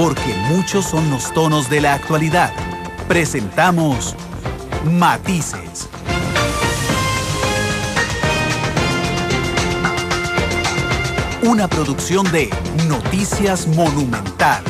porque muchos son los tonos de la actualidad. Presentamos Matices. Una producción de Noticias Monumental.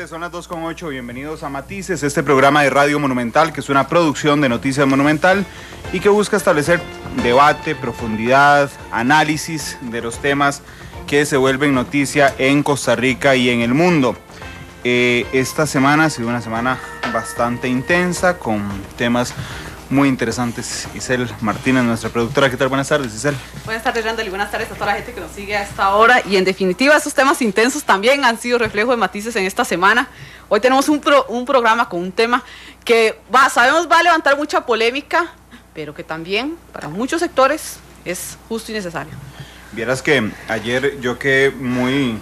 Son las 2:08, bienvenidos a Matices, este programa de Radio Monumental que es una producción de Noticias Monumental y que busca establecer debate, profundidad, análisis de los temas que se vuelven noticia en Costa Rica y en el mundo. Esta semana ha sido una semana bastante intensa con temas muy interesantes. Isel Martínez, nuestra productora. ¿Qué tal? Buenas tardes, Isel. Buenas tardes, Randall, y buenas tardes a toda la gente que nos sigue a esta hora. Y en definitiva, esos temas intensos también han sido reflejo de Matices en esta semana. Hoy tenemos un programa con un tema que sabemos va a levantar mucha polémica, pero que también para muchos sectores es justo y necesario. Vieras que ayer yo quedé muy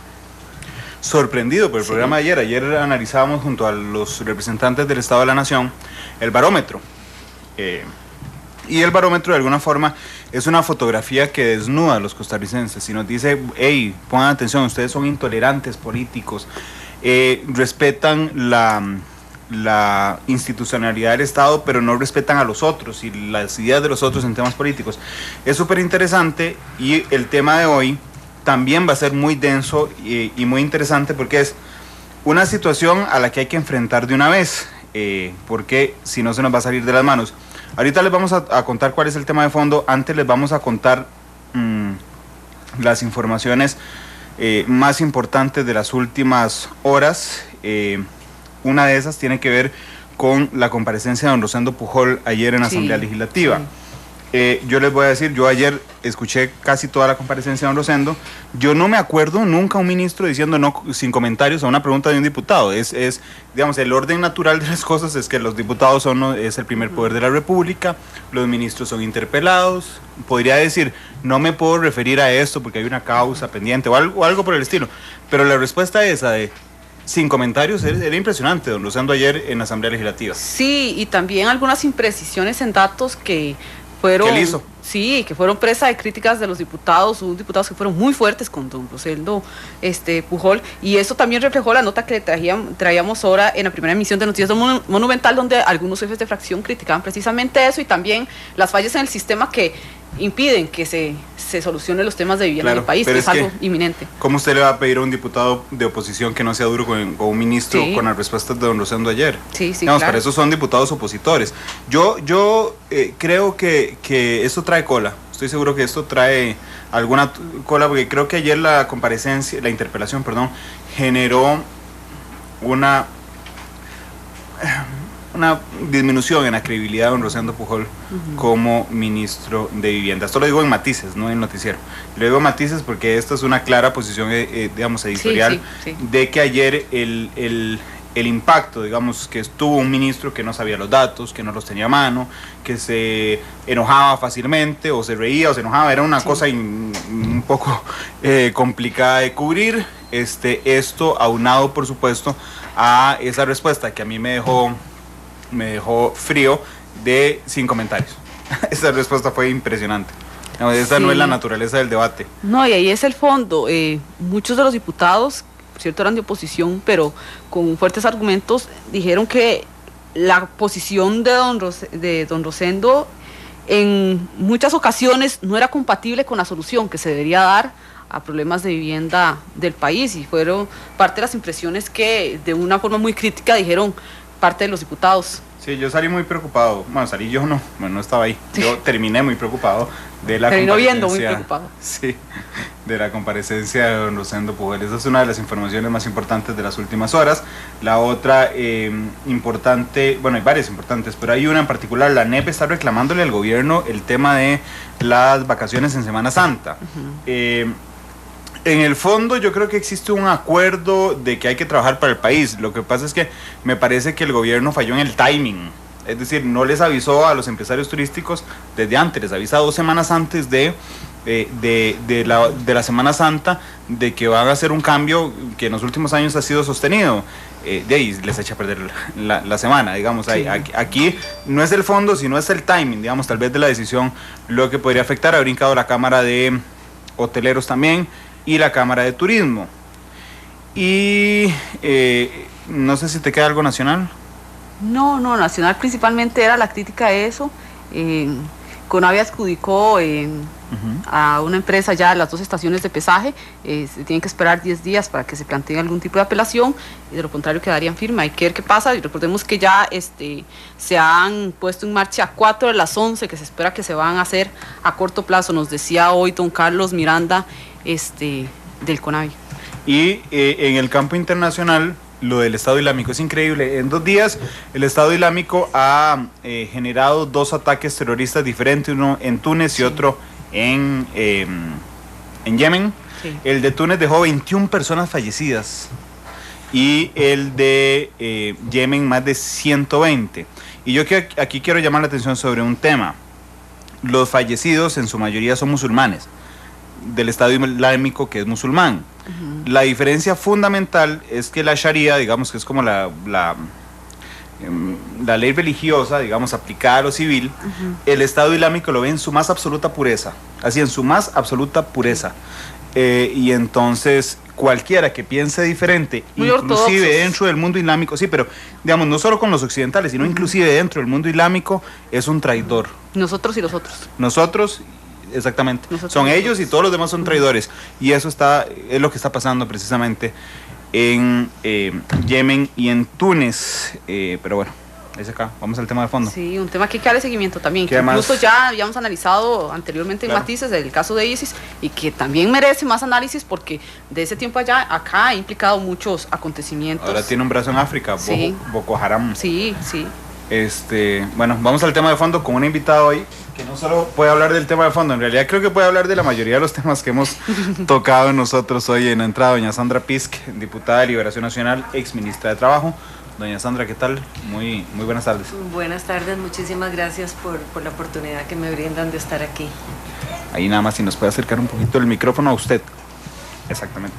sorprendido por el programa de ayer. Ayer analizábamos junto a los representantes del Estado de la Nación el barómetro. Y el barómetro de alguna forma es una fotografía que desnuda a los costarricenses y nos dice, hey, pongan atención, ustedes son intolerantes políticos, respetan la institucionalidad del Estado, pero no respetan a los otros y las ideas de los otros en temas políticos. Es súper interesante y el tema de hoy también va a ser muy denso y muy interesante porque es una situación a la que hay que enfrentar de una vez, porque si no se nos va a salir de las manos. Ahorita les vamos a contar cuál es el tema de fondo. Antes les vamos a contar las informaciones más importantes de las últimas horas. Una de esas tiene que ver con la comparecencia de don Rosendo Pujol ayer en la Asamblea Legislativa. Yo les voy a decir, yo ayer escuché casi toda la comparecencia de don Rosendo. Yo no me acuerdo nunca un ministro diciendo no sin comentarios a una pregunta de un diputado. Digamos, el orden natural de las cosas es que los diputados es el primer poder de la República, los ministros son interpelados. Podría decir, no me puedo referir a esto porque hay una causa pendiente o algo por el estilo. Pero la respuesta esa de sin comentarios era impresionante, don Rosendo, ayer en la Asamblea Legislativa. Sí, y también algunas imprecisiones en datos que fueron, ¿qué hizo? Sí, que fueron presa de críticas de los diputados, hubo diputados que fueron muy fuertes con don Rosendo Pujol, y eso también reflejó la nota que traíamos ahora en la primera emisión de Noticias Monumental, donde algunos jefes de fracción criticaban precisamente eso y también las fallas en el sistema que impiden que se solucionen los temas de vivienda en el país, que es algo inminente. ¿Cómo usted le va a pedir a un diputado de oposición que no sea duro con un ministro con las respuestas de don Rosendo ayer? Sí, digamos, claro. Para eso son diputados opositores. Yo creo que esto trae cola. Estoy seguro que esto trae alguna cola, porque creo que ayer la interpelación, generó una disminución en la credibilidad de don Rosendo Pujol como ministro de Vivienda. Esto lo digo en Matices, no en Noticiero. Lo digo en Matices porque esta es una clara posición, digamos, editorial, de que ayer el impacto, digamos, que estuvo un ministro que no sabía los datos, que no los tenía a mano, que se enojaba fácilmente, o se reía, o se enojaba, era una cosa un poco complicada de cubrir. Esto aunado, por supuesto, a esa respuesta que a mí me dejó frío de sin comentarios. Esa respuesta fue impresionante. Esa no es la naturaleza del debate. No, y ahí es el fondo. Muchos de los diputados, por cierto, eran de oposición, pero con fuertes argumentos, dijeron que la posición de don Rosendo en muchas ocasiones no era compatible con la solución que se debería dar a problemas de vivienda del país, y fueron parte de las impresiones que de una forma muy crítica dijeron parte de los diputados. Sí, yo salí muy preocupado. Bueno, salí yo no estaba ahí. Yo terminé muy preocupado de la comparecencia. Viendo muy preocupado. Sí, de la comparecencia de don Rosendo Pujol. Esa es una de las informaciones más importantes de las últimas horas. La otra importante, bueno, hay varias importantes, pero hay una en particular. La NEP está reclamándole al gobierno el tema de las vacaciones en Semana Santa. En el fondo yo creo que existe un acuerdo de que hay que trabajar para el país. Lo que pasa es que me parece que el gobierno falló en el timing. Es decir, no les avisó a los empresarios turísticos desde antes, les avisa 2 semanas antes de la Semana Santa, de que van a hacer un cambio que en los últimos años ha sido sostenido. De ahí les echa a perder la semana, digamos. Sí. Aquí no es el fondo, sino es el timing, digamos, tal vez de la decisión, lo que podría afectar. Ha brincado la Cámara de Hoteleros también y la Cámara de Turismo. Y no sé si te queda algo nacional. No, nacional principalmente era la crítica a eso. Conavia adjudicó a una empresa ya las 2 estaciones de pesaje. Se tienen que esperar 10 días para que se plantee algún tipo de apelación, y de lo contrario quedarían firme. Hay que ver qué pasa, y recordemos que ya se han puesto en marcha 4 de las 11 que se espera que se van a hacer a corto plazo, nos decía hoy don Carlos Miranda del Conavia. Y en el campo internacional, lo del Estado Islámico es increíble. En 2 días el Estado Islámico ha generado 2 ataques terroristas diferentes, uno en Túnez y otro en Yemen. Sí. El de Túnez dejó 21 personas fallecidas y el de Yemen más de 120. Y yo aquí quiero llamar la atención sobre un tema. Los fallecidos en su mayoría son musulmanes, del Estado Islámico, que es musulmán. La diferencia fundamental es que la Sharia, digamos que es como la ley religiosa, digamos, aplicada a lo civil, el Estado Islámico lo ve en su más absoluta pureza, así, en su más absoluta pureza. Y entonces cualquiera que piense diferente, muy inclusive ortodoxos dentro del mundo islámico, sí, pero digamos, no solo con los occidentales, sino inclusive dentro del mundo islámico, es un traidor. Nosotros y los otros. Nosotros. Exactamente, son ellos y todos los demás son traidores, y eso es lo que está pasando precisamente en Yemen y en Túnez, pero bueno, es acá, vamos al tema de fondo. Sí, un tema que hay que darle seguimiento también, que incluso ya habíamos analizado anteriormente en Matices, del caso de ISIS, y que también merece más análisis porque de ese tiempo acá ha implicado muchos acontecimientos. Ahora tiene un brazo en África, sí. Boko Haram. Sí. Bueno, vamos al tema de fondo con un invitado hoy que no solo puede hablar del tema de fondo, en realidad creo que puede hablar de la mayoría de los temas que hemos tocado nosotros hoy. En la entrada, doña Sandra Pisk, diputada de Liberación Nacional, ex ministra de Trabajo. Doña Sandra, ¿qué tal? Muy buenas tardes. Buenas tardes, muchísimas gracias por la oportunidad que me brindan de estar aquí. Ahí nada más, si nos puede acercar un poquito el micrófono a usted. Exactamente.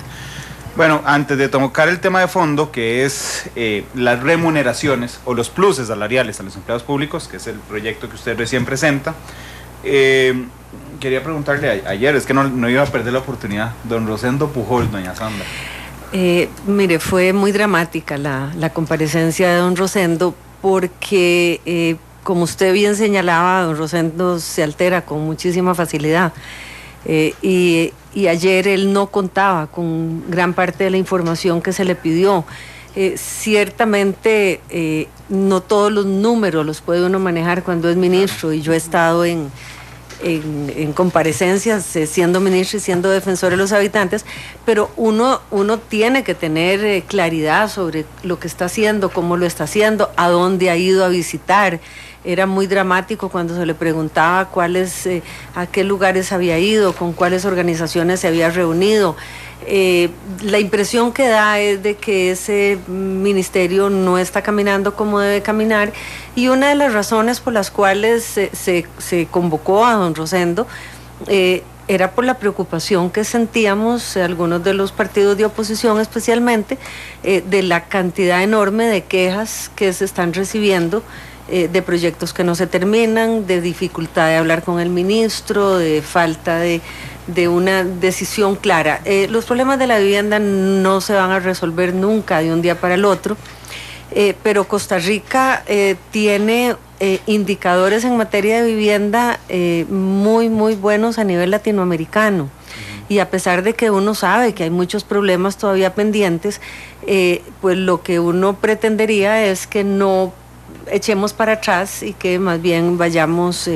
Bueno, antes de tocar el tema de fondo, que es las remuneraciones o los pluses salariales a los empleados públicos, que es el proyecto que usted recién presenta, quería preguntarle ayer, es que no iba a perder la oportunidad, don Rosendo Pujol, doña Sandra. Mire, fue muy dramática la comparecencia de don Rosendo, porque como usted bien señalaba, don Rosendo se altera con muchísima facilidad. Y ayer él no contaba con gran parte de la información que se le pidió. Ciertamente no todos los números los puede uno manejar cuando es ministro, y yo he estado en comparecencias siendo ministro y siendo defensor de los habitantes, pero uno tiene que tener claridad sobre lo que está haciendo, cómo lo está haciendo, a dónde ha ido a visitar. Era muy dramático cuando se le preguntaba a qué lugares había ido, con cuáles organizaciones se había reunido. La impresión que da es de que ese ministerio no está caminando como debe caminar, y una de las razones por las cuales se convocó a don Rosendo era por la preocupación que sentíamos algunos de los partidos de oposición, especialmente de la cantidad enorme de quejas que se están recibiendo, de proyectos que no se terminan, de dificultad de hablar con el ministro, de falta de una decisión clara. Los problemas de la vivienda no se van a resolver nunca de un día para el otro, pero Costa Rica tiene indicadores en materia de vivienda muy buenos a nivel latinoamericano. Y a pesar de que uno sabe que hay muchos problemas todavía pendientes, pues lo que uno pretendería es que no echemos para atrás y que más bien vayamos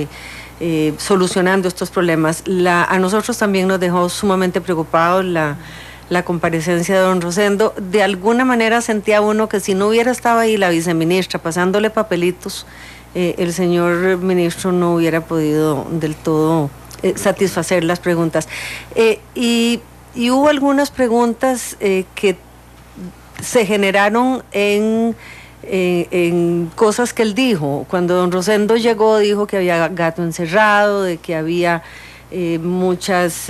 solucionando estos problemas. A nosotros también nos dejó sumamente preocupados la comparecencia de don Rosendo. De alguna manera sentía uno que si no hubiera estado ahí la viceministra pasándole papelitos, el señor ministro no hubiera podido del todo satisfacer las preguntas. Y y hubo algunas preguntas que se generaron en cosas que él dijo. Cuando don Rosendo llegó, dijo que había gato encerrado, de que había muchas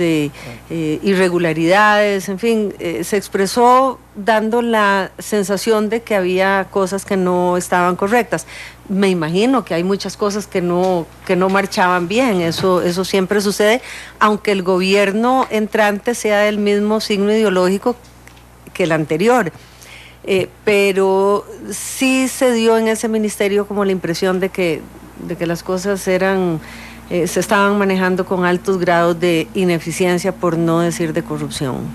irregularidades, en fin, se expresó dando la sensación de que había cosas que no estaban correctas. Me imagino que hay muchas cosas que no marchaban bien, eso siempre sucede, aunque el gobierno entrante sea del mismo signo ideológico que el anterior. Pero sí se dio en ese ministerio como la impresión de que las cosas eran... se estaban manejando con altos grados de ineficiencia, por no decir de corrupción.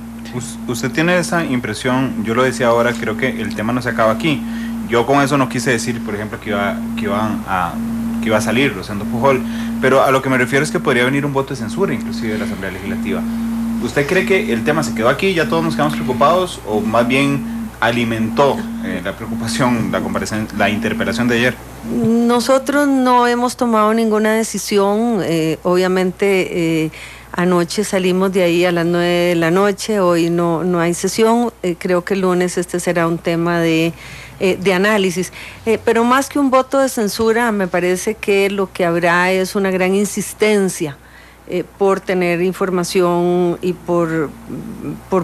Usted tiene esa impresión. Yo lo decía ahora, creo que el tema no se acaba aquí. Yo con eso no quise decir, por ejemplo, que iba a salir Rosendo Pujol, pero a lo que me refiero es que podría venir un voto de censura inclusive de la Asamblea Legislativa. ¿Usted cree que el tema se quedó aquí, ya todos nos quedamos preocupados, o más bien alimentó la preocupación, la interpelación de ayer? Nosotros no hemos tomado ninguna decisión. Obviamente anoche salimos de ahí a las 9 de la noche, hoy no hay sesión. Creo que el lunes este será un tema de análisis, pero más que un voto de censura, me parece que lo que habrá es una gran insistencia por tener información y por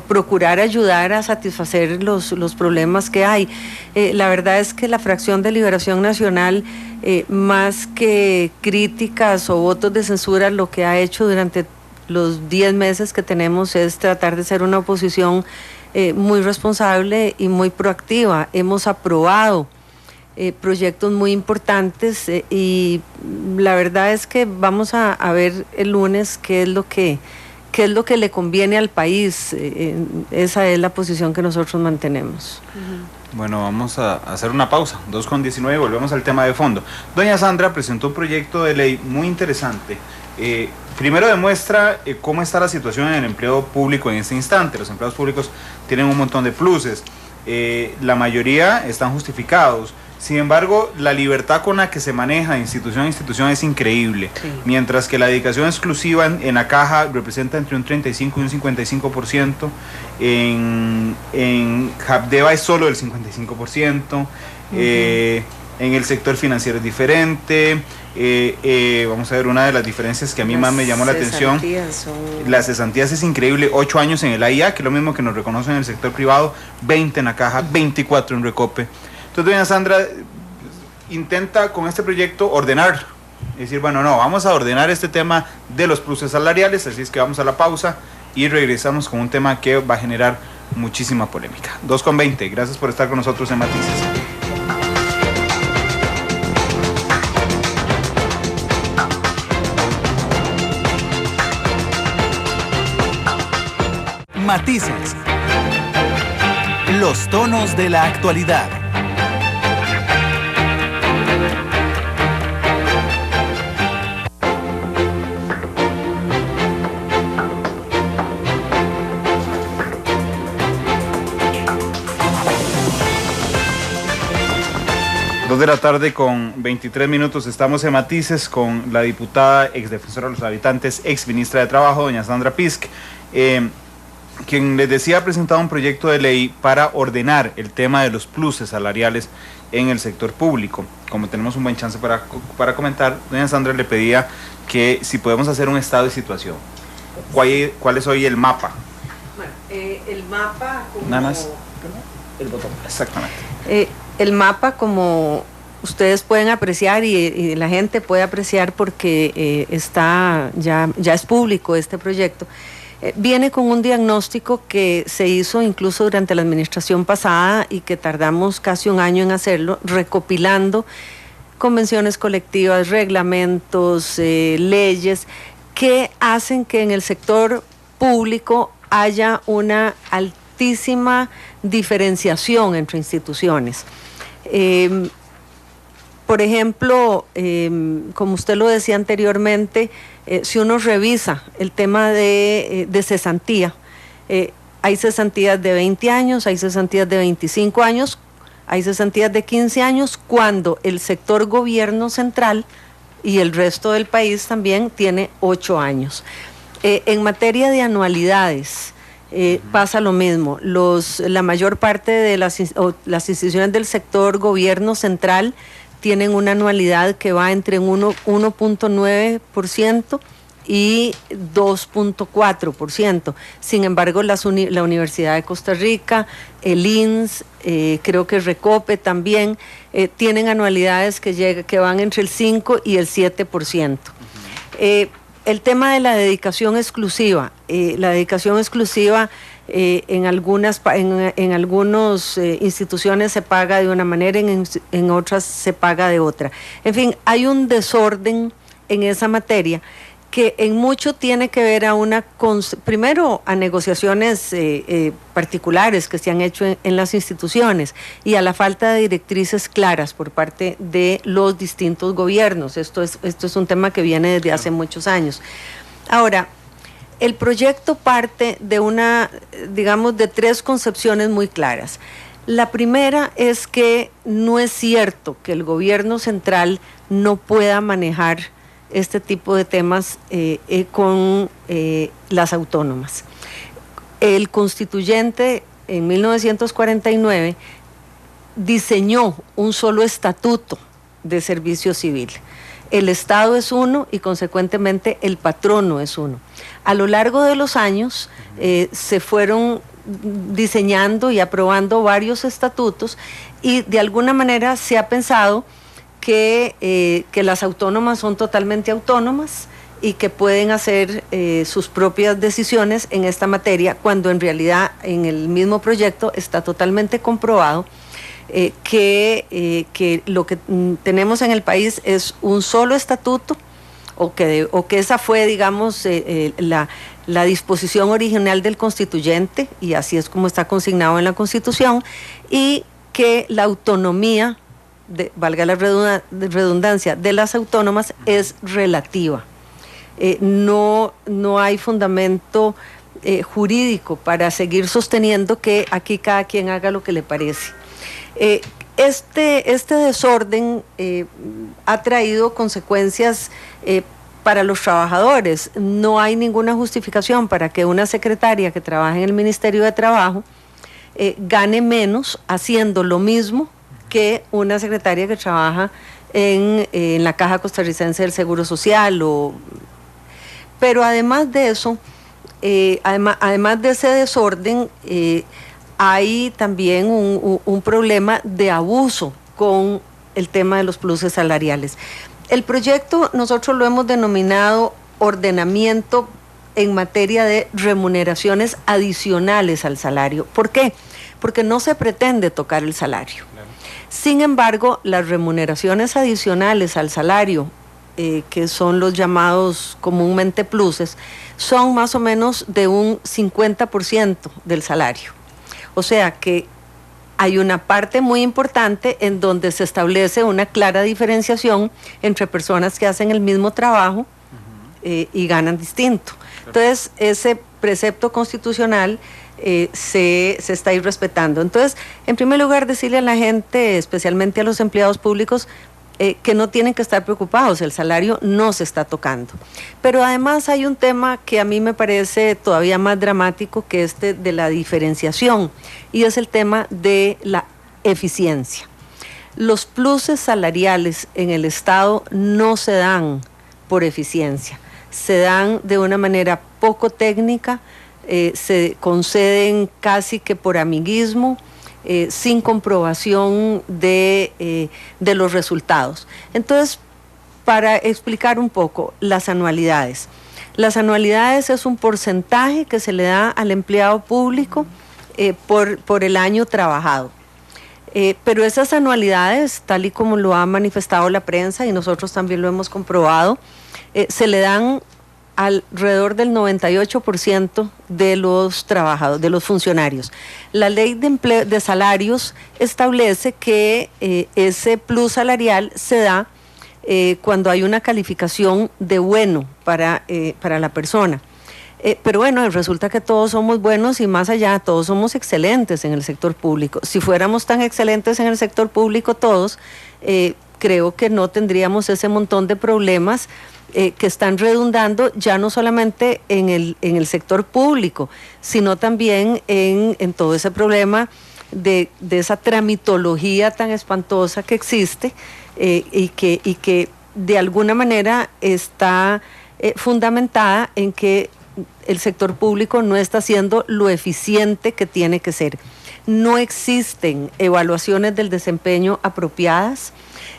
procurar ayudar a satisfacer los problemas que hay. La verdad es que la fracción de Liberación Nacional, más que críticas o votos de censura, lo que ha hecho durante los 10 meses que tenemos es tratar de ser una oposición muy responsable y muy proactiva. Hemos aprobado proyectos muy importantes y la verdad es que vamos a ver el lunes qué es lo que le conviene al país. Esa es la posición que nosotros mantenemos. Bueno, vamos a hacer una pausa, 2:19, volvemos al tema de fondo. Doña Sandra presentó un proyecto de ley muy interesante. Primero demuestra cómo está la situación en el empleo público en este instante. Los empleados públicos tienen un montón de pluses, la mayoría están justificados. Sin embargo, la libertad con la que se maneja de institución a institución es increíble. Sí. Mientras que la dedicación exclusiva en la caja representa entre un 35 y un 55%, en Habdeba es solo el 55%, en el sector financiero es diferente. Vamos a ver una de las diferencias que a mí más me llamó la atención. Las cesantías es increíble, 8 años en el AIA, que es lo mismo que nos reconocen en el sector privado, 20 en la caja, 24 en Recope. Entonces, doña Sandra intenta con este proyecto ordenar, es decir, bueno, no, vamos a ordenar este tema de los pluses salariales, así es que vamos a la pausa y regresamos con un tema que va a generar muchísima polémica. 2:20, gracias por estar con nosotros en Matices. Matices. Los tonos de la actualidad. De la tarde con 23 minutos, estamos en Matices con la diputada, ex defensora de los habitantes, ex ministra de Trabajo, doña Sandra Pisk, quien les decía ha presentado un proyecto de ley para ordenar el tema de los pluses salariales en el sector público. Como tenemos un buen chance para comentar, doña Sandra le pedía que si podemos hacer un estado de situación. ¿Cuál es hoy el mapa? Bueno, el mapa como... Nada más. El botón, exactamente. El mapa, como ustedes pueden apreciar y la gente puede apreciar porque ya es público este proyecto, viene con un diagnóstico que se hizo incluso durante la administración pasada y que tardamos casi un año en hacerlo, recopilando convenciones colectivas, reglamentos, leyes que hacen que en el sector público haya una altísima diferenciación entre instituciones. Por ejemplo, como usted lo decía anteriormente, si uno revisa el tema de cesantía, hay cesantías de 20 años, hay cesantías de 25 años, hay cesantías de 15 años, cuando el sector gobierno central y el resto del país también tiene 8 años. En materia de anualidades, pasa lo mismo. La mayor parte de las instituciones del sector gobierno central tienen una anualidad que va entre 1.9% y 2.4%. Sin embargo, la Universidad de Costa Rica, el INS, creo que Recope también, tienen anualidades que van entre el 5 y el 7%. El tema de la dedicación exclusiva. En algunas instituciones se paga de una manera, en otras se paga de otra. En fin, hay un desorden en esa materia que en mucho tiene que ver primero a negociaciones particulares que se han hecho en las instituciones y a la falta de directrices claras por parte de los distintos gobiernos. Esto es un tema que viene desde hace muchos años. Ahora, el proyecto parte de tres concepciones muy claras. La primera es que no es cierto que el gobierno central no pueda manejar este tipo de temas con las autónomas. El constituyente en 1949 diseñó un solo estatuto de servicio civil. El Estado es uno y consecuentemente el patrono es uno. A lo largo de los años se fueron diseñando y aprobando varios estatutos y de alguna manera se ha pensado que las autónomas son totalmente autónomas y que pueden hacer sus propias decisiones en esta materia, cuando en realidad en el mismo proyecto está totalmente comprobado que lo que tenemos en el país es un solo estatuto, o que esa fue, digamos, la disposición original del constituyente, y así es como está consignado en la Constitución, y que la autonomía, valga la redundancia, de las autónomas es relativa. No hay fundamento jurídico para seguir sosteniendo que aquí cada quien haga lo que le parece. Este desorden ha traído consecuencias para los trabajadores. No hay ninguna justificación para que una secretaria que trabaja en el Ministerio de Trabajo gane menos haciendo lo mismo que una secretaria que trabaja en la Caja Costarricense del Seguro Social. Pero además de eso, además de ese desorden, hay también un problema de abuso con el tema de los pluses salariales. El proyecto nosotros lo hemos denominado ordenamiento en materia de remuneraciones adicionales al salario. ¿Por qué? Porque no se pretende tocar el salario. Claro. Sin embargo, las remuneraciones adicionales al salario, que son los llamados comúnmente pluses, son más o menos de un 50% del salario. O sea que hay una parte muy importante en donde se establece una clara diferenciación entre personas que hacen el mismo trabajo y ganan distinto. Entonces, ese precepto constitucional se está irrespetando. Entonces, en primer lugar, decirle a la gente, especialmente a los empleados públicos, que no tienen que estar preocupados, el salario no se está tocando. Pero además hay un tema que a mí me parece todavía más dramático que este de la diferenciación, y es el tema de la eficiencia. Los pluses salariales en el Estado no se dan por eficiencia, se dan de una manera poco técnica, se conceden casi que por amiguismo, sin comprobación de los resultados. Entonces, para explicar un poco las anualidades. Las anualidades es un porcentaje que se le da al empleado público por el año trabajado. Pero esas anualidades, tal y como lo ha manifestado la prensa y nosotros también lo hemos comprobado, se le dan alrededor del 98% de los trabajadores, de los funcionarios. La ley de salarios establece que ese plus salarial se da cuando hay una calificación de bueno para la persona. Pero bueno, resulta que todos somos buenos y más allá, todos somos excelentes en el sector público. Si fuéramos tan excelentes en el sector público todos, creo que no tendríamos ese montón de problemas que están redundando ya no solamente en el sector público, sino también en todo ese problema de esa tramitología tan espantosa que existe y que de alguna manera está fundamentada en que el sector público no está siendo lo eficiente que tiene que ser. No existen evaluaciones del desempeño apropiadas.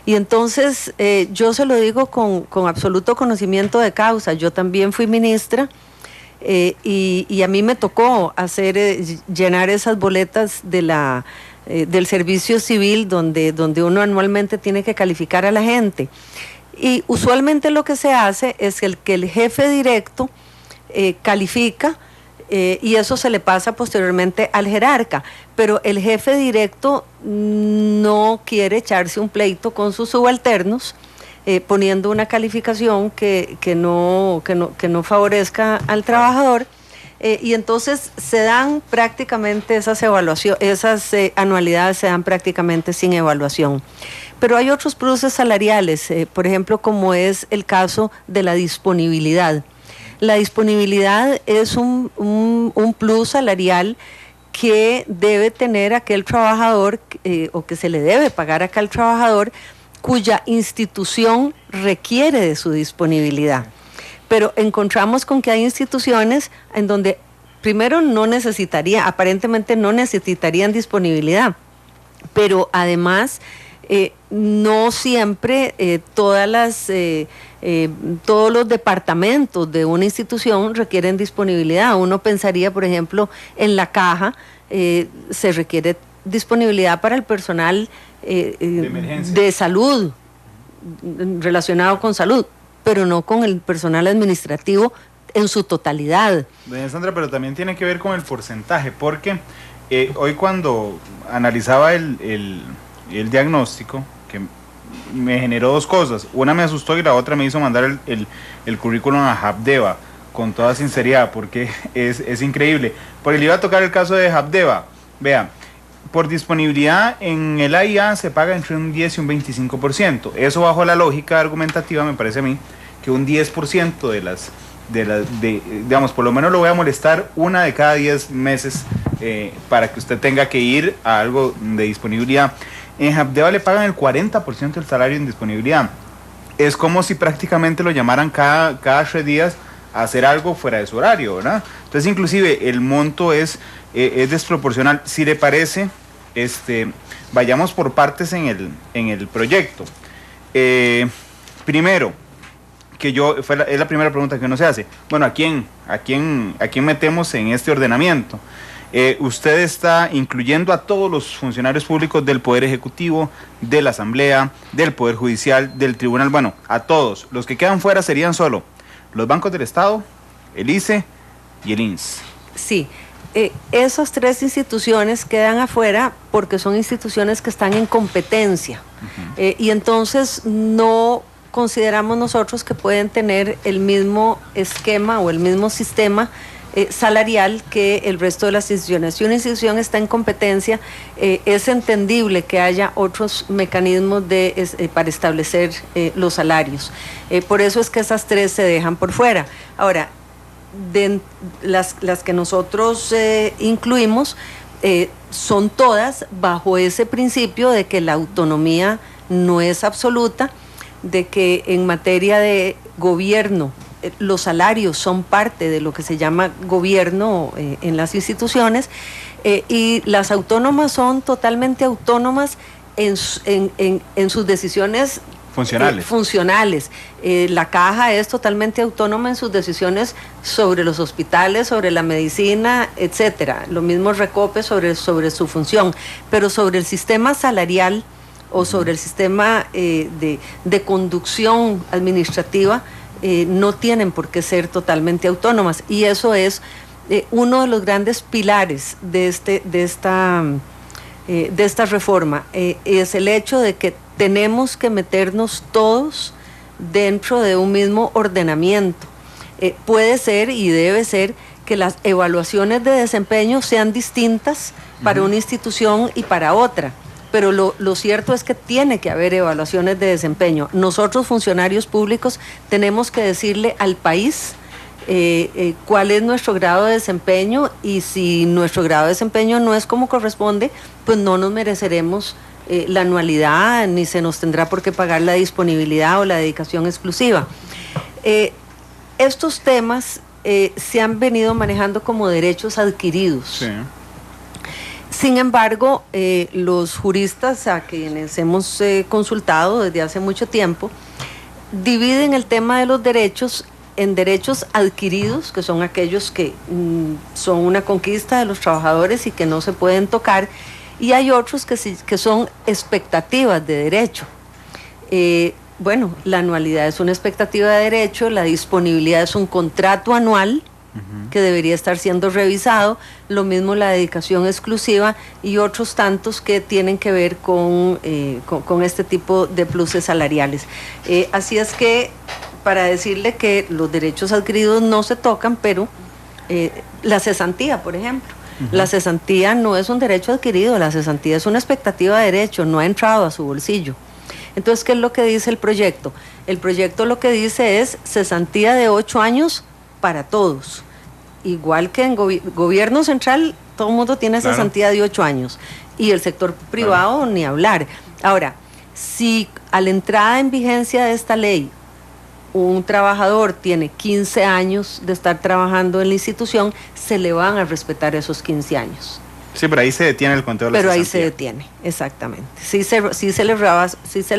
Y entonces yo se lo digo con absoluto conocimiento de causa. Yo también fui ministra y a mí me tocó llenar esas boletas del servicio civil donde uno anualmente tiene que calificar a la gente. Y usualmente lo que se hace es que el jefe directo califica y eso se le pasa posteriormente al jerarca, pero el jefe directo no quiere echarse un pleito con sus subalternos poniendo una calificación que no favorezca al trabajador y entonces se dan prácticamente esas anualidades se dan prácticamente sin evaluación. Pero hay otros pluses salariales, por ejemplo, como es el caso de la disponibilidad. La disponibilidad es un plus salarial que debe tener aquel trabajador o que se le debe pagar a aquel trabajador cuya institución requiere de su disponibilidad. Pero encontramos con que hay instituciones en donde primero aparentemente no necesitarían disponibilidad, pero además no siempre todos los departamentos de una institución requieren disponibilidad. Uno pensaría, por ejemplo, en la caja se requiere disponibilidad para el personal de salud, relacionado con salud, pero no con el personal administrativo en su totalidad. Doña Sandra, pero también tiene que ver con el porcentaje, porque hoy cuando analizaba el diagnóstico, que me generó dos cosas. Una me asustó y la otra me hizo mandar el currículum a Habdeba, con toda sinceridad, porque es increíble. Porque le iba a tocar el caso de Habdeba. Vea, por disponibilidad en el AIA se paga entre un 10 y un 25%. Eso bajo la lógica argumentativa me parece a mí que un 10% digamos, por lo menos lo voy a molestar una de cada 10 meses para que usted tenga que ir a algo de disponibilidad. En Habdeba le pagan el 40% del salario en disponibilidad. Es como si prácticamente lo llamaran cada 3 días a hacer algo fuera de su horario, ¿verdad? Entonces, inclusive, el monto es desproporcional. Si le parece, vayamos por partes en el proyecto. Primero, es la primera pregunta que uno se hace. Bueno, ¿a quién metemos en este ordenamiento? Usted está incluyendo a todos los funcionarios públicos del Poder Ejecutivo, de la Asamblea, del Poder Judicial, del Tribunal, bueno, a todos. Los que quedan fuera serían solo los bancos del Estado, el ICE y el INS. Sí, esas 3 instituciones quedan afuera porque son instituciones que están en competencia. Y entonces no consideramos nosotros que pueden tener el mismo esquema o el mismo sistema salarial que el resto de las instituciones. Si una institución está en competencia, es entendible que haya otros mecanismos para establecer los salarios. Por eso es que esas 3 se dejan por fuera. Ahora, de las que nosotros incluimos son todas bajo ese principio de que la autonomía no es absoluta, de que en materia de gobierno los salarios son parte de lo que se llama gobierno en las instituciones y las autónomas son totalmente autónomas en sus decisiones funcionales. La Caja es totalmente autónoma en sus decisiones sobre los hospitales, sobre la medicina, etcétera. Lo mismo Recope sobre su función, pero sobre el sistema salarial o sobre el sistema de conducción administrativa no tienen por qué ser totalmente autónomas, y eso es uno de los grandes pilares de esta reforma, es el hecho de que tenemos que meternos todos dentro de un mismo ordenamiento. Puede ser y debe ser que las evaluaciones de desempeño sean distintas para una institución y para otra, pero lo cierto es que tiene que haber evaluaciones de desempeño. Nosotros, funcionarios públicos, tenemos que decirle al país cuál es nuestro grado de desempeño, y si nuestro grado de desempeño no es como corresponde, pues no nos mereceremos la anualidad, ni se nos tendrá por qué pagar la disponibilidad o la dedicación exclusiva. Estos temas se han venido manejando como derechos adquiridos. Sí. Sin embargo, los juristas a quienes hemos consultado desde hace mucho tiempo dividen el tema de los derechos en derechos adquiridos, que son aquellos que son una conquista de los trabajadores y que no se pueden tocar, y hay otros que son expectativas de derecho. Bueno, la anualidad es una expectativa de derecho, la disponibilidad es un contrato anual que debería estar siendo revisado, lo mismo la dedicación exclusiva y otros tantos que tienen que ver con este tipo de pluses salariales. Así es que, para decirle que los derechos adquiridos no se tocan, pero la cesantía, por ejemplo, la cesantía no es un derecho adquirido, la cesantía es una expectativa de derecho, no ha entrado a su bolsillo. Entonces, ¿qué es lo que dice el proyecto? El proyecto lo que dice es cesantía de 8 años para todos. Igual que en gobierno central, todo el mundo tiene cesantía de 8 años. Y el sector privado, ni hablar. Ahora, si a la entrada en vigencia de esta ley, un trabajador tiene 15 años de estar trabajando en la institución, se le van a respetar esos 15 años. Sí, pero ahí se detiene el conteo de la Pero ahí cesantía. se detiene, exactamente. Sí se le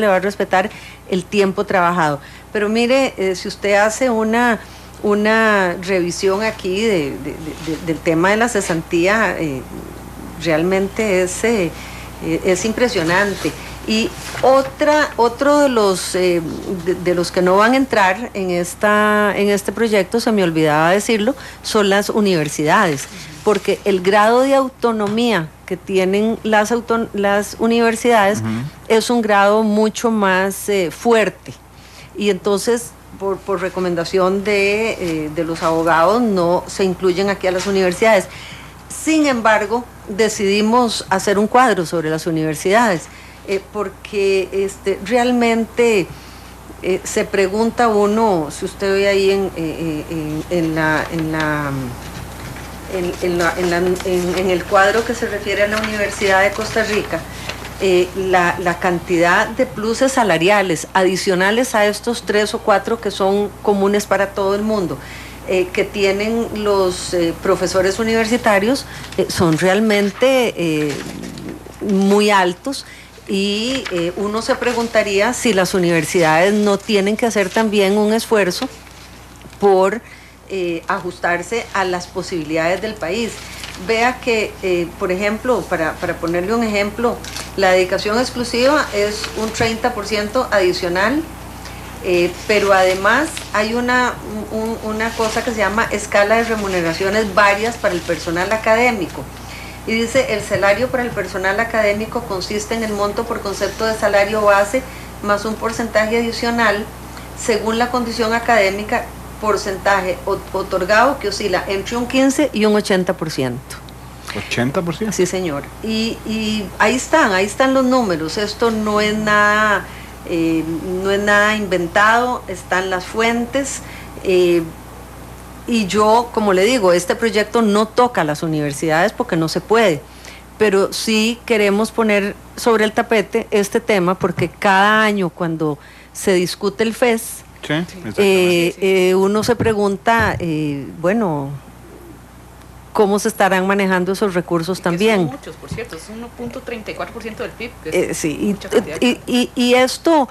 va a respetar el tiempo trabajado. Pero mire, si usted hace una revisión aquí del tema de la cesantía, realmente es impresionante. Y otro de los que no van a entrar en este proyecto, se me olvidaba decirlo, son las universidades, porque el grado de autonomía que tienen las universidades es un grado mucho más fuerte, y entonces por recomendación de los abogados no se incluyen aquí a las universidades. Sin embargo, decidimos hacer un cuadro sobre las universidades, porque realmente se pregunta uno, si usted ve ahí en el cuadro que se refiere a la Universidad de Costa Rica, la cantidad de pluses salariales adicionales a estos 3 o 4 que son comunes para todo el mundo, que tienen los profesores universitarios, son realmente muy altos. Y uno se preguntaría si las universidades no tienen que hacer también un esfuerzo por ajustarse a las posibilidades del país. Vea que, por ejemplo, para ponerle un ejemplo, la dedicación exclusiva es un 30% adicional, pero además hay una cosa que se llama escala de remuneraciones varias para el personal académico. Y dice, el salario para el personal académico consiste en el monto por concepto de salario base más un porcentaje adicional según la condición académica, porcentaje otorgado que oscila entre un 15 y un 80%. ¿80%? Sí, señor. Y ahí están los números. Esto no es nada inventado, están las fuentes. Y yo, como le digo, este proyecto no toca a las universidades porque no se puede, pero sí queremos poner sobre el tapete este tema porque cada año cuando se discute el FES, uno se pregunta, bueno, ¿cómo se estarán manejando esos recursos también? Son muchos, por cierto, es 1.34% del PIB. Que es sí, y esto...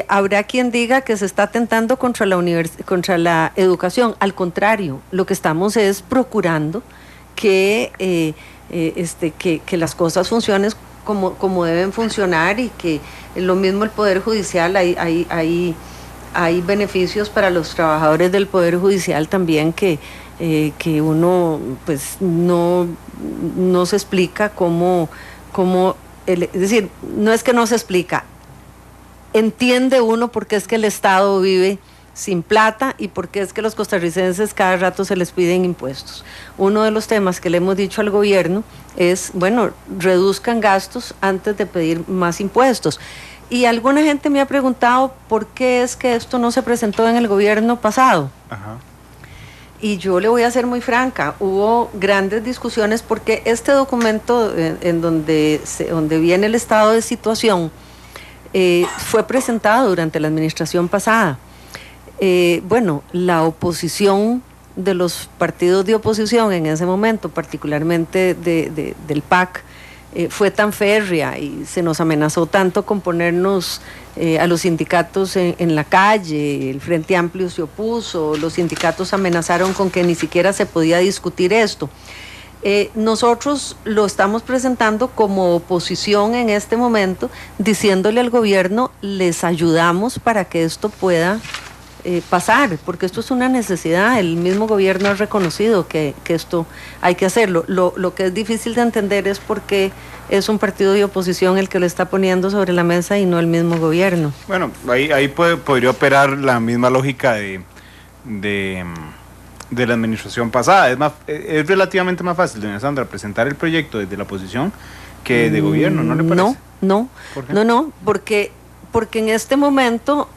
habrá quien diga que se está atentando contra la educación. Al contrario, lo que estamos es procurando que las cosas funcionen como deben funcionar, y que lo mismo el Poder Judicial, hay beneficios para los trabajadores del Poder Judicial también que uno pues no se explica cómo es decir, no es que no se explica, entiende uno porque es que el Estado vive sin plata y por qué es que los costarricenses cada rato se les piden impuestos. Uno de los temas que le hemos dicho al gobierno es, bueno, reduzcan gastos antes de pedir más impuestos. Y alguna gente me ha preguntado por qué es que esto no se presentó en el gobierno pasado. Ajá. Y yo le voy a ser muy franca, hubo grandes discusiones porque este documento en donde viene el estado de situación fue presentado durante la administración pasada. Bueno, la oposición de los partidos de oposición en ese momento, particularmente del PAC, fue tan férrea y se nos amenazó tanto con ponernos a los sindicatos en la calle. El Frente Amplio se opuso, los sindicatos amenazaron con que ni siquiera se podía discutir esto. Nosotros lo estamos presentando como oposición en este momento, diciéndole al gobierno, les ayudamos para que esto pueda pasar, porque esto es una necesidad. El mismo gobierno ha reconocido que esto hay que hacerlo. Lo que es difícil de entender es por qué es un partido de oposición el que lo está poniendo sobre la mesa y no el mismo gobierno. Bueno, ahí podría operar la misma lógica de la administración pasada. Es relativamente más fácil, doña Sandra, presentar el proyecto desde la oposición que de gobierno, ¿no le parece? No, ¿Por qué? no, porque en este momento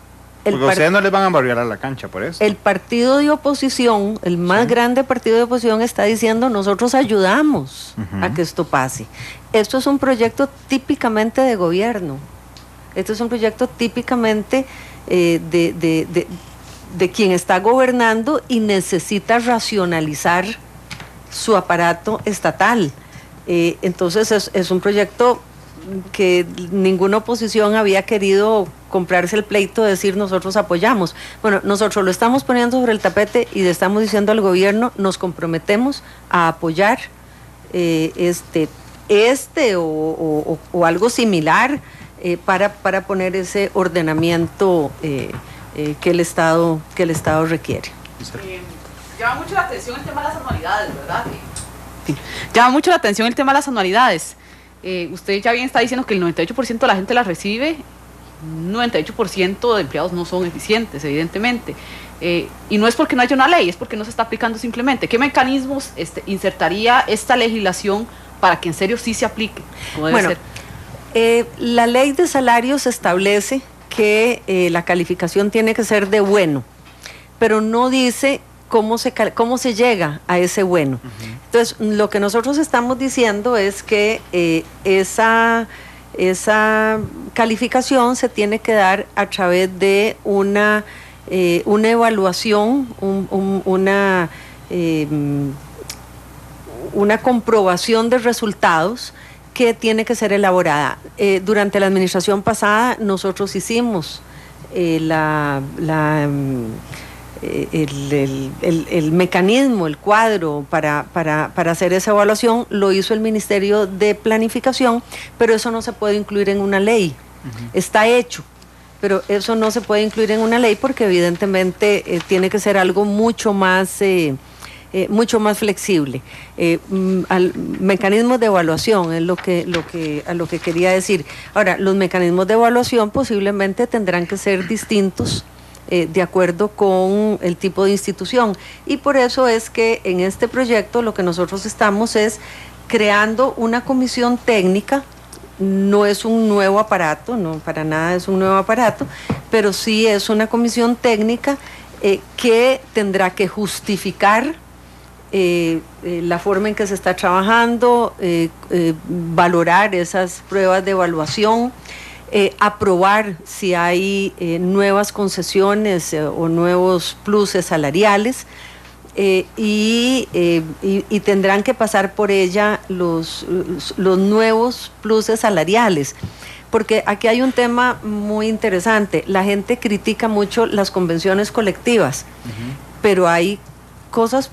porque ustedes no les van a barriar a la cancha por eso. El partido de oposición, el más grande partido de oposición, está diciendo nosotros ayudamos a que esto pase. Esto es un proyecto típicamente de gobierno. Esto es un proyecto típicamente de quien está gobernando y necesita racionalizar su aparato estatal. Entonces es un proyecto que ninguna oposición había querido comprarse el pleito de decir nosotros apoyamos. Bueno, nosotros lo estamos poniendo sobre el tapete y le estamos diciendo al gobierno, nos comprometemos a apoyar o algo similar para poner ese ordenamiento que el Estado requiere. Llama mucho la atención el tema de las anualidades, ¿verdad? Llama mucho la atención el tema de las anualidades. Usted ya bien está diciendo que el 98% de la gente las recibe, 98% de empleados no son eficientes, evidentemente. Y no es porque no haya una ley, es porque no se está aplicando simplemente. ¿Qué mecanismos insertaría esta legislación para que en serio sí se aplique? Bueno, la ley de salarios establece que la calificación tiene que ser de bueno, pero no dice cómo se llega a ese bueno. Entonces, lo que nosotros estamos diciendo es que esa calificación se tiene que dar a través de una evaluación, una comprobación de resultados que tiene que ser elaborada. Durante la administración pasada nosotros hicimos el mecanismo, el cuadro para hacer esa evaluación, lo hizo el Ministerio de Planificación, pero eso no se puede incluir en una ley. Está hecho, pero eso no se puede incluir en una ley porque evidentemente tiene que ser algo mucho más flexible. Mecanismos de evaluación es a lo que quería decir. Ahora, los mecanismos de evaluación posiblemente tendrán que ser distintos de acuerdo con el tipo de institución, y por eso es que en este proyecto lo que nosotros estamos es creando una comisión técnica. No es un nuevo aparato, no, para nada es un nuevo aparato, pero sí es una comisión técnica que tendrá que justificar la forma en que se está trabajando, valorar esas pruebas de evaluación, aprobar si hay nuevas concesiones o nuevos pluses salariales, y tendrán que pasar por ella los nuevos pluses salariales. Porque aquí hay un tema muy interesante. La gente critica mucho las convenciones colectivas, pero hay cosas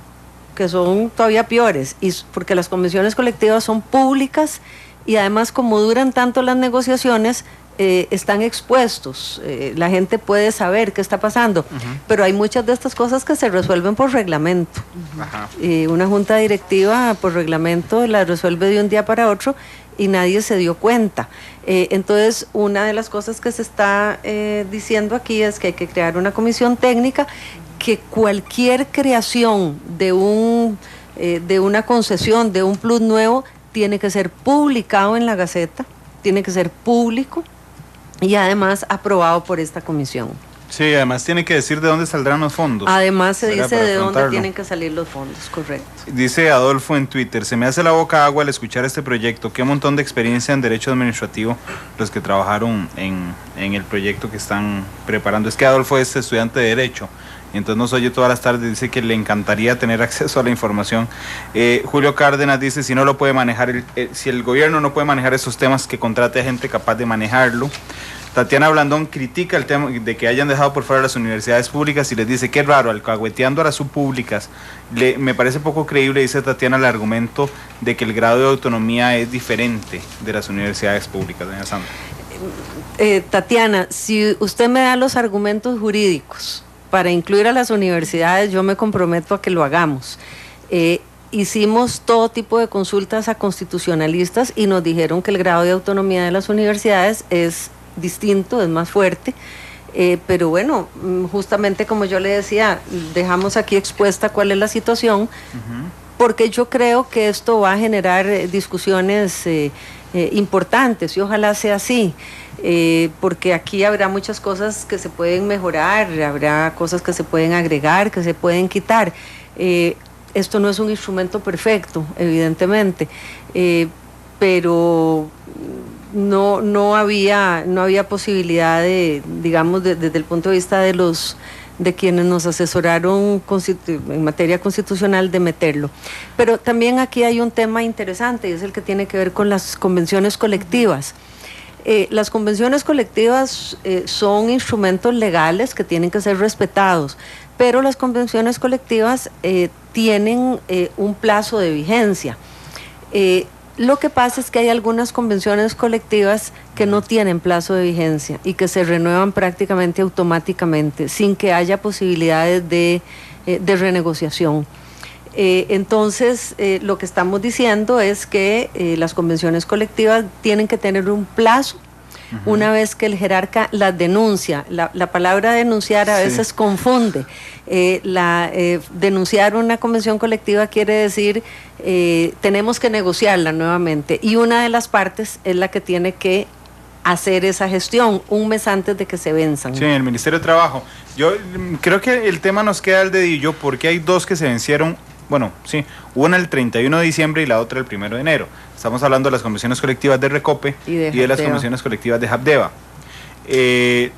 que son todavía peores, y porque las convenciones colectivas son públicas y además, como duran tanto las negociaciones, están expuestos, la gente puede saber qué está pasando, pero hay muchas de estas cosas que se resuelven por reglamento. Una junta directiva por reglamento la resuelve de un día para otro, y nadie se dio cuenta. Entonces, una de las cosas que se está diciendo aquí es que hay que crear una comisión técnica, que cualquier creación de una concesión, de un plus nuevo, tiene que ser publicado en la Gaceta, tiene que ser público y además aprobado por esta comisión. Sí, además tiene que decir de dónde saldrán los fondos. Además se dice de dónde afrontarlo. tienen que salir los fondos, correcto. Dice Adolfo en Twitter, se me hace la boca agua al escuchar este proyecto, qué montón de experiencia en derecho administrativo los que trabajaron en el proyecto que están preparando. Es que Adolfo es estudiante de derecho, y entonces nos oye todas las tardes, dice que le encantaría tener acceso a la información. Julio Cárdenas dice, si no lo puede manejar, si el gobierno no puede manejar esos temas, que contrate a gente capaz de manejarlo. Tatiana Blandón critica el tema de que hayan dejado por fuera las universidades públicas y les dice, qué raro, alcahueteando a las subpúblicas. Me parece poco creíble, dice Tatiana, el argumento de que el grado de autonomía es diferente de las universidades públicas, doña Sandra. Tatiana, si usted me da los argumentos jurídicos para incluir a las universidades, yo me comprometo a que lo hagamos. Hicimos todo tipo de consultas a constitucionalistas y nos dijeron que el grado de autonomía de las universidades es distinto, es más fuerte, pero bueno, justamente como yo le decía, dejamos aquí expuesta cuál es la situación, porque yo creo que esto va a generar discusiones importantes y ojalá sea así, porque aquí habrá muchas cosas que se pueden mejorar, habrá cosas que se pueden agregar, que se pueden quitar. Esto no es un instrumento perfecto, evidentemente, pero no había posibilidad de, digamos, desde el punto de vista de quienes nos asesoraron en materia constitucional, de meterlo. Pero también aquí hay un tema interesante y es el que tiene que ver con las convenciones colectivas. Las convenciones colectivas son instrumentos legales que tienen que ser respetados, pero las convenciones colectivas tienen un plazo de vigencia. Lo que pasa es que hay algunas convenciones colectivas que no tienen plazo de vigencia y que se renuevan prácticamente automáticamente, sin que haya posibilidades de renegociación. Entonces, lo que estamos diciendo es que las convenciones colectivas tienen que tener un plazo. Una vez que el jerarca las denuncia, la palabra denunciar a veces confunde. Denunciar una convención colectiva quiere decir tenemos que negociarla nuevamente y una de las partes es la que tiene que hacer esa gestión un mes antes de que se venzan. Sí, el Ministerio de Trabajo. Yo creo que el tema nos queda al dedillo porque hay dos que se vencieron. Bueno, sí, una el 31 de diciembre y la otra el 1 de enero. Estamos hablando de las convenciones colectivas de Recope y de las convenciones colectivas de Habdeba.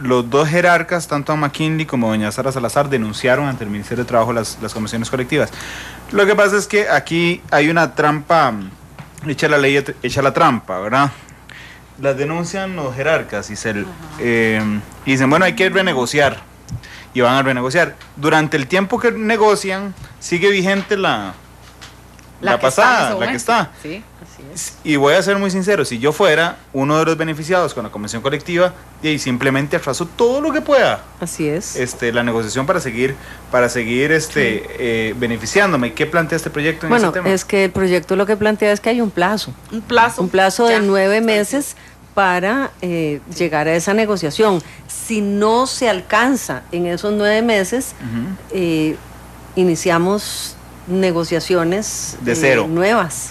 Los dos jerarcas, tanto a McKinley como doña Sara Salazar, denunciaron ante el Ministerio de Trabajo las convenciones colectivas. Lo que pasa es que aquí hay una trampa, echa la ley, echa la trampa, ¿verdad? Las denuncian los jerarcas y dicen, bueno, hay que renegociar. Y van a renegociar. Durante el tiempo que negocian, sigue vigente la pasada, la que está. Sí, así es. Y voy a ser muy sincero, si yo fuera uno de los beneficiados con la convención colectiva, y simplemente atraso todo lo que pueda. Así es. La negociación para seguir beneficiándome. ¿Qué plantea este proyecto en ese tema? Bueno, es que el proyecto lo que plantea es que hay un plazo. Un plazo de 9 meses para llegar a esa negociación. Si no se alcanza en esos 9 meses, iniciamos negociaciones de cero, nuevas.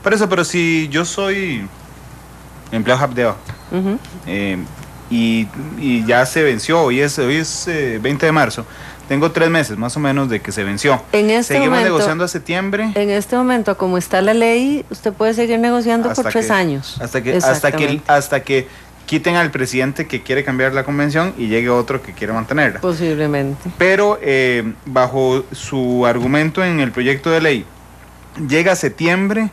Por eso, pero si yo soy empleado Habdeba y ya se venció, hoy es 20 de marzo, tengo 3 meses más o menos de que se venció. Seguimos negociando a septiembre. En este momento, como está la ley, usted puede seguir negociando por 3 años. Hasta que quiten al presidente que quiere cambiar la convención y llegue otro que quiere mantenerla. Posiblemente. Pero bajo su argumento en el proyecto de ley, llega septiembre,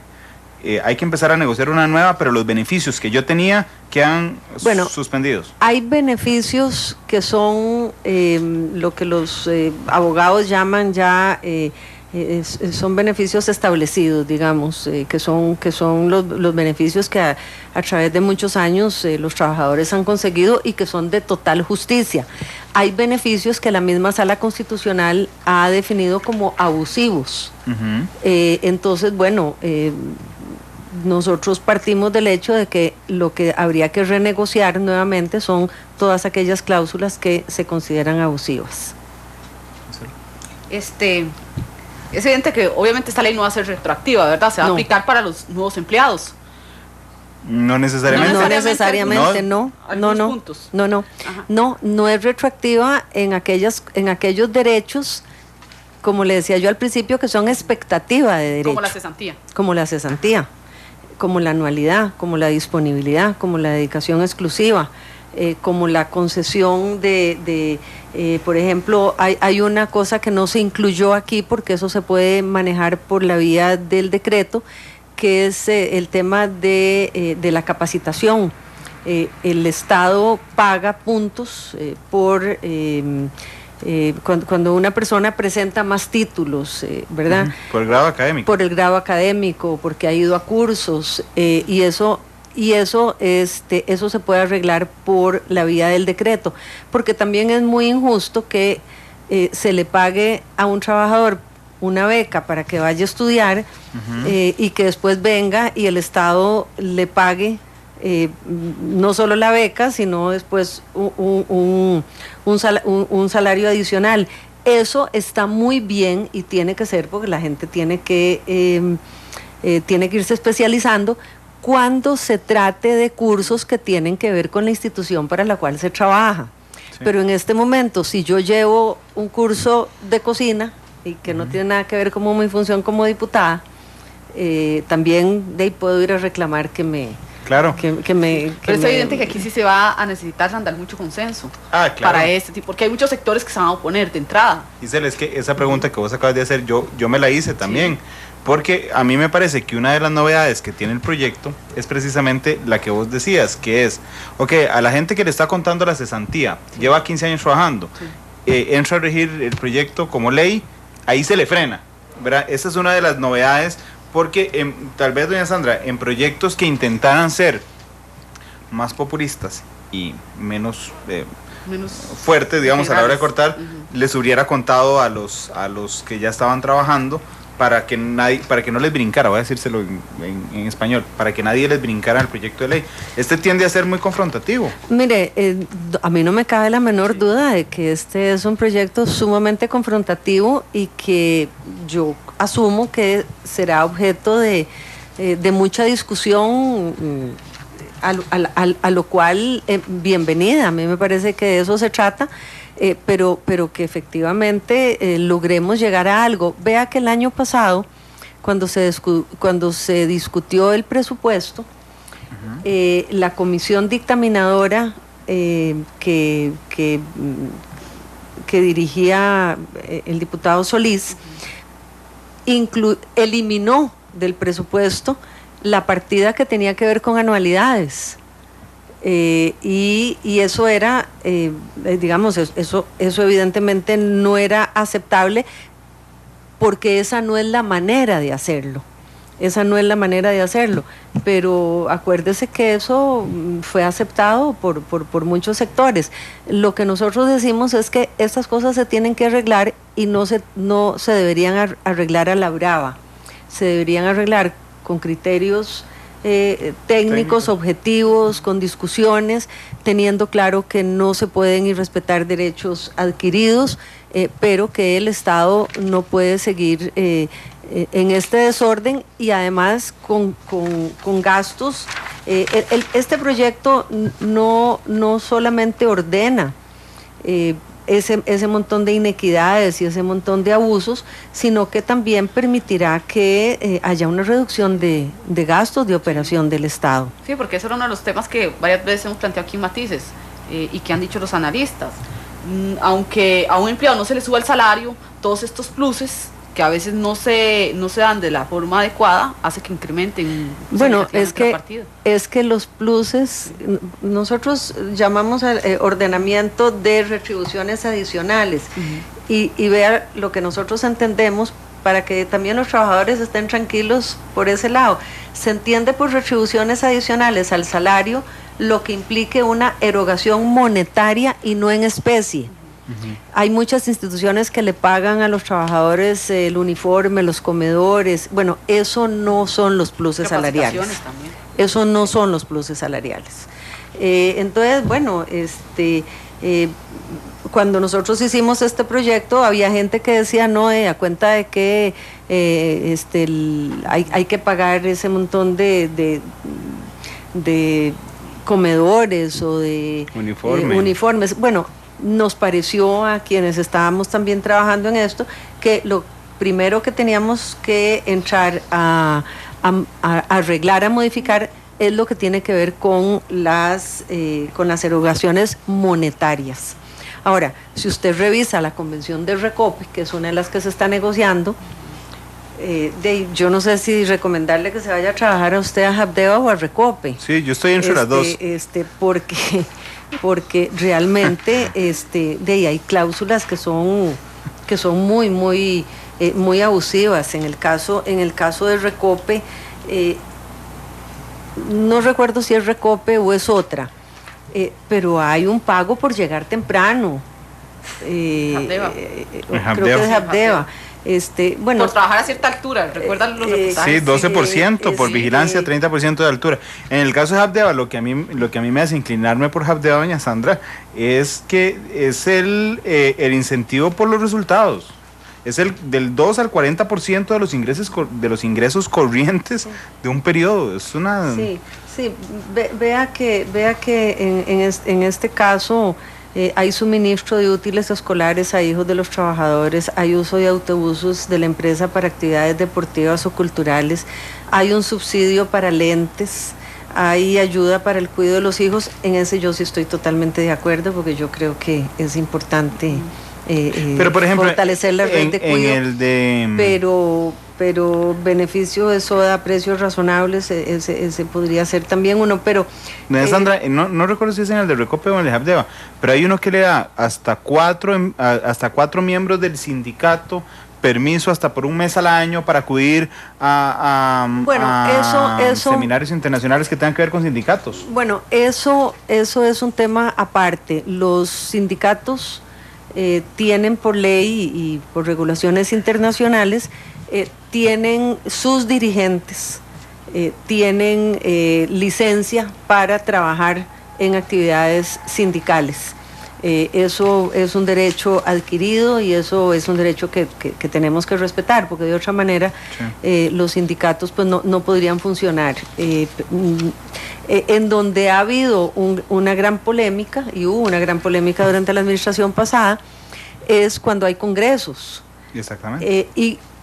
hay que empezar a negociar una nueva, pero los beneficios que yo tenía quedan suspendidos. Hay beneficios que son lo que los abogados llaman ya son beneficios establecidos, digamos, que son los beneficios que a través de muchos años los trabajadores han conseguido y que son de total justicia. Hay beneficios que la misma Sala Constitucional ha definido como abusivos. Entonces, bueno, nosotros partimos del hecho de que lo que habría que renegociar nuevamente son todas aquellas cláusulas que se consideran abusivas. Es evidente que obviamente esta ley no va a ser retroactiva, ¿verdad? Se va a aplicar para los nuevos empleados. No necesariamente. No necesariamente, no es retroactiva en aquellos derechos, como le decía yo al principio, que son expectativa de derecho. Como la cesantía. Como la cesantía, como la anualidad, como la disponibilidad, como la dedicación exclusiva, como la concesión por ejemplo, hay una cosa que no se incluyó aquí porque eso se puede manejar por la vía del decreto, que es el tema de la capacitación. El Estado paga puntos por cuando una persona presenta más títulos, ¿verdad? Por el grado académico. Por el grado académico, porque ha ido a cursos, y eso se puede arreglar por la vía del decreto, porque también es muy injusto que se le pague a un trabajador una beca para que vaya a estudiar, y que después venga y el Estado le pague no solo la beca, sino después un salario adicional. Eso está muy bien y tiene que ser, porque la gente tiene que irse especializando cuando se trate de cursos que tienen que ver con la institución para la cual se trabaja. Sí. Pero en este momento, si yo llevo un curso de cocina y que no tiene nada que ver con mi función como diputada, también de ahí puedo ir a reclamar que me... Claro. Pero es evidente que aquí sí se va a necesitar andar mucho consenso para este tipo, porque hay muchos sectores que se van a oponer de entrada. Gisela, es que esa pregunta que vos acabas de hacer, yo me la hice también, sí. Porque a mí me parece que una de las novedades que tiene el proyecto es precisamente la que vos decías, que es, a la gente que le está contando la cesantía, sí, lleva 15 años trabajando, sí, entra a regir el proyecto como ley, ahí se le frena, ¿verdad? Esa es una de las novedades. Porque tal vez, doña Sandra, en proyectos que intentaran ser más populistas y menos fuertes, digamos, a la hora de cortar, les hubiera contado a los que ya estaban trabajando para que no les brincara, voy a decírselo en español, para que nadie les brincara el proyecto de ley. Este tiende a ser muy confrontativo. Mire, a mí no me cabe la menor duda de que este es un proyecto sumamente confrontativo y que yo asumo que será objeto de mucha discusión, a lo cual bienvenida. A mí me parece que de eso se trata, pero que efectivamente logremos llegar a algo. Vea que el año pasado, cuando se discutió el presupuesto, la comisión dictaminadora que dirigía el diputado Solís, eliminó del presupuesto la partida que tenía que ver con anualidades, y eso era, digamos, eso evidentemente no era aceptable, porque esa no es la manera de hacerlo. Pero acuérdese que eso fue aceptado por muchos sectores. Lo que nosotros decimos es que estas cosas se tienen que arreglar y no se deberían arreglar a la brava, se deberían arreglar con criterios técnicos, objetivos, con discusiones, teniendo claro que no se pueden irrespetar derechos adquiridos, pero que el Estado no puede seguir en este desorden, y además con gastos. Este proyecto no solamente ordena ese montón de inequidades y ese montón de abusos, sino que también permitirá que haya una reducción de gastos de operación del Estado. Sí, porque ese era uno de los temas que varias veces hemos planteado aquí en Matices, y que han dicho los analistas. Aunque a un empleado no se le suba el salario, todos estos pluses que a veces no se dan de la forma adecuada, hace que incrementen. Bueno, es que los pluses, nosotros llamamos al ordenamiento de retribuciones adicionales, y vea lo que nosotros entendemos, para que también los trabajadores estén tranquilos por ese lado. Se entiende por retribuciones adicionales al salario lo que implique una erogación monetaria y no en especie. Hay muchas instituciones que le pagan a los trabajadores el uniforme, los comedores. Bueno, eso no son los pluses salariales. También. Eso no son los pluses salariales. Entonces, bueno, cuando nosotros hicimos este proyecto, había gente que decía, no, a cuenta de que hay que pagar ese montón de comedores o de uniformes. Bueno, nos pareció a quienes estábamos también trabajando en esto que lo primero que teníamos que entrar a arreglar, a modificar, es lo que tiene que ver con las erogaciones monetarias. Ahora, si usted revisa la convención de Recope, que es una de las que se está negociando, yo no sé si recomendarle que se vaya a trabajar a usted a Habdeba o a Recope. Sí, yo estoy entre las dos. Porque realmente hay cláusulas que son muy muy abusivas. En el caso de Recope, no recuerdo si es Recope o es otra, pero hay un pago por llegar temprano. Habdeba. Creo que es Habdeba. Bueno, por trabajar a cierta altura, ¿recuerdan los reportajes? Sí, 12% por vigilancia, 30% de altura. En el caso de Habdeba, lo que a mí me hace inclinarme por Habdeba, doña Sandra, es que es el incentivo por los resultados. Es el del 2 al 40% de los ingresos corrientes de un periodo. Es una... Sí. Vea que en este caso hay suministro de útiles escolares a hijos de los trabajadores, hay uso de autobuses de la empresa para actividades deportivas o culturales, hay un subsidio para lentes, hay ayuda para el cuidado de los hijos. En ese yo sí estoy totalmente de acuerdo, porque yo creo que es importante pero por ejemplo, fortalecer la red de cuidado, pero beneficio de soda a precios razonables, ese podría ser también uno, pero... Sandra, no recuerdo si es en el de Recope o en el de Habdeba, pero hay uno que le da hasta cuatro miembros del sindicato permiso hasta por un mes al año para acudir a seminarios internacionales que tengan que ver con sindicatos. Bueno, eso es un tema aparte. Los sindicatos tienen por ley y por regulaciones internacionales, tienen sus dirigentes, tienen licencia para trabajar en actividades sindicales. Eso es un derecho adquirido y eso es un derecho que tenemos que respetar, porque de otra manera los sindicatos pues no podrían funcionar. En donde ha habido una gran polémica, y hubo una gran polémica durante la administración pasada, es cuando hay congresos. Exactamente.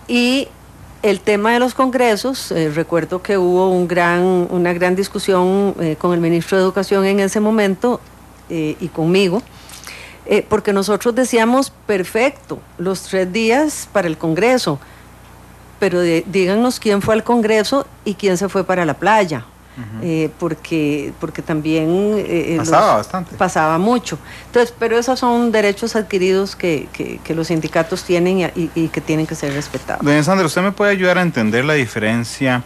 Y el tema de los congresos, recuerdo que hubo una gran discusión con el ministro de Educación en ese momento y conmigo, porque nosotros decíamos, perfecto, los 3 días para el congreso, pero díganos quién fue al congreso y quién se fue para la playa. Porque también pasaba mucho. Entonces, pero esos son derechos adquiridos que los sindicatos tienen y que tienen que ser respetados. Doña Sandra, ¿usted me puede ayudar a entender la diferencia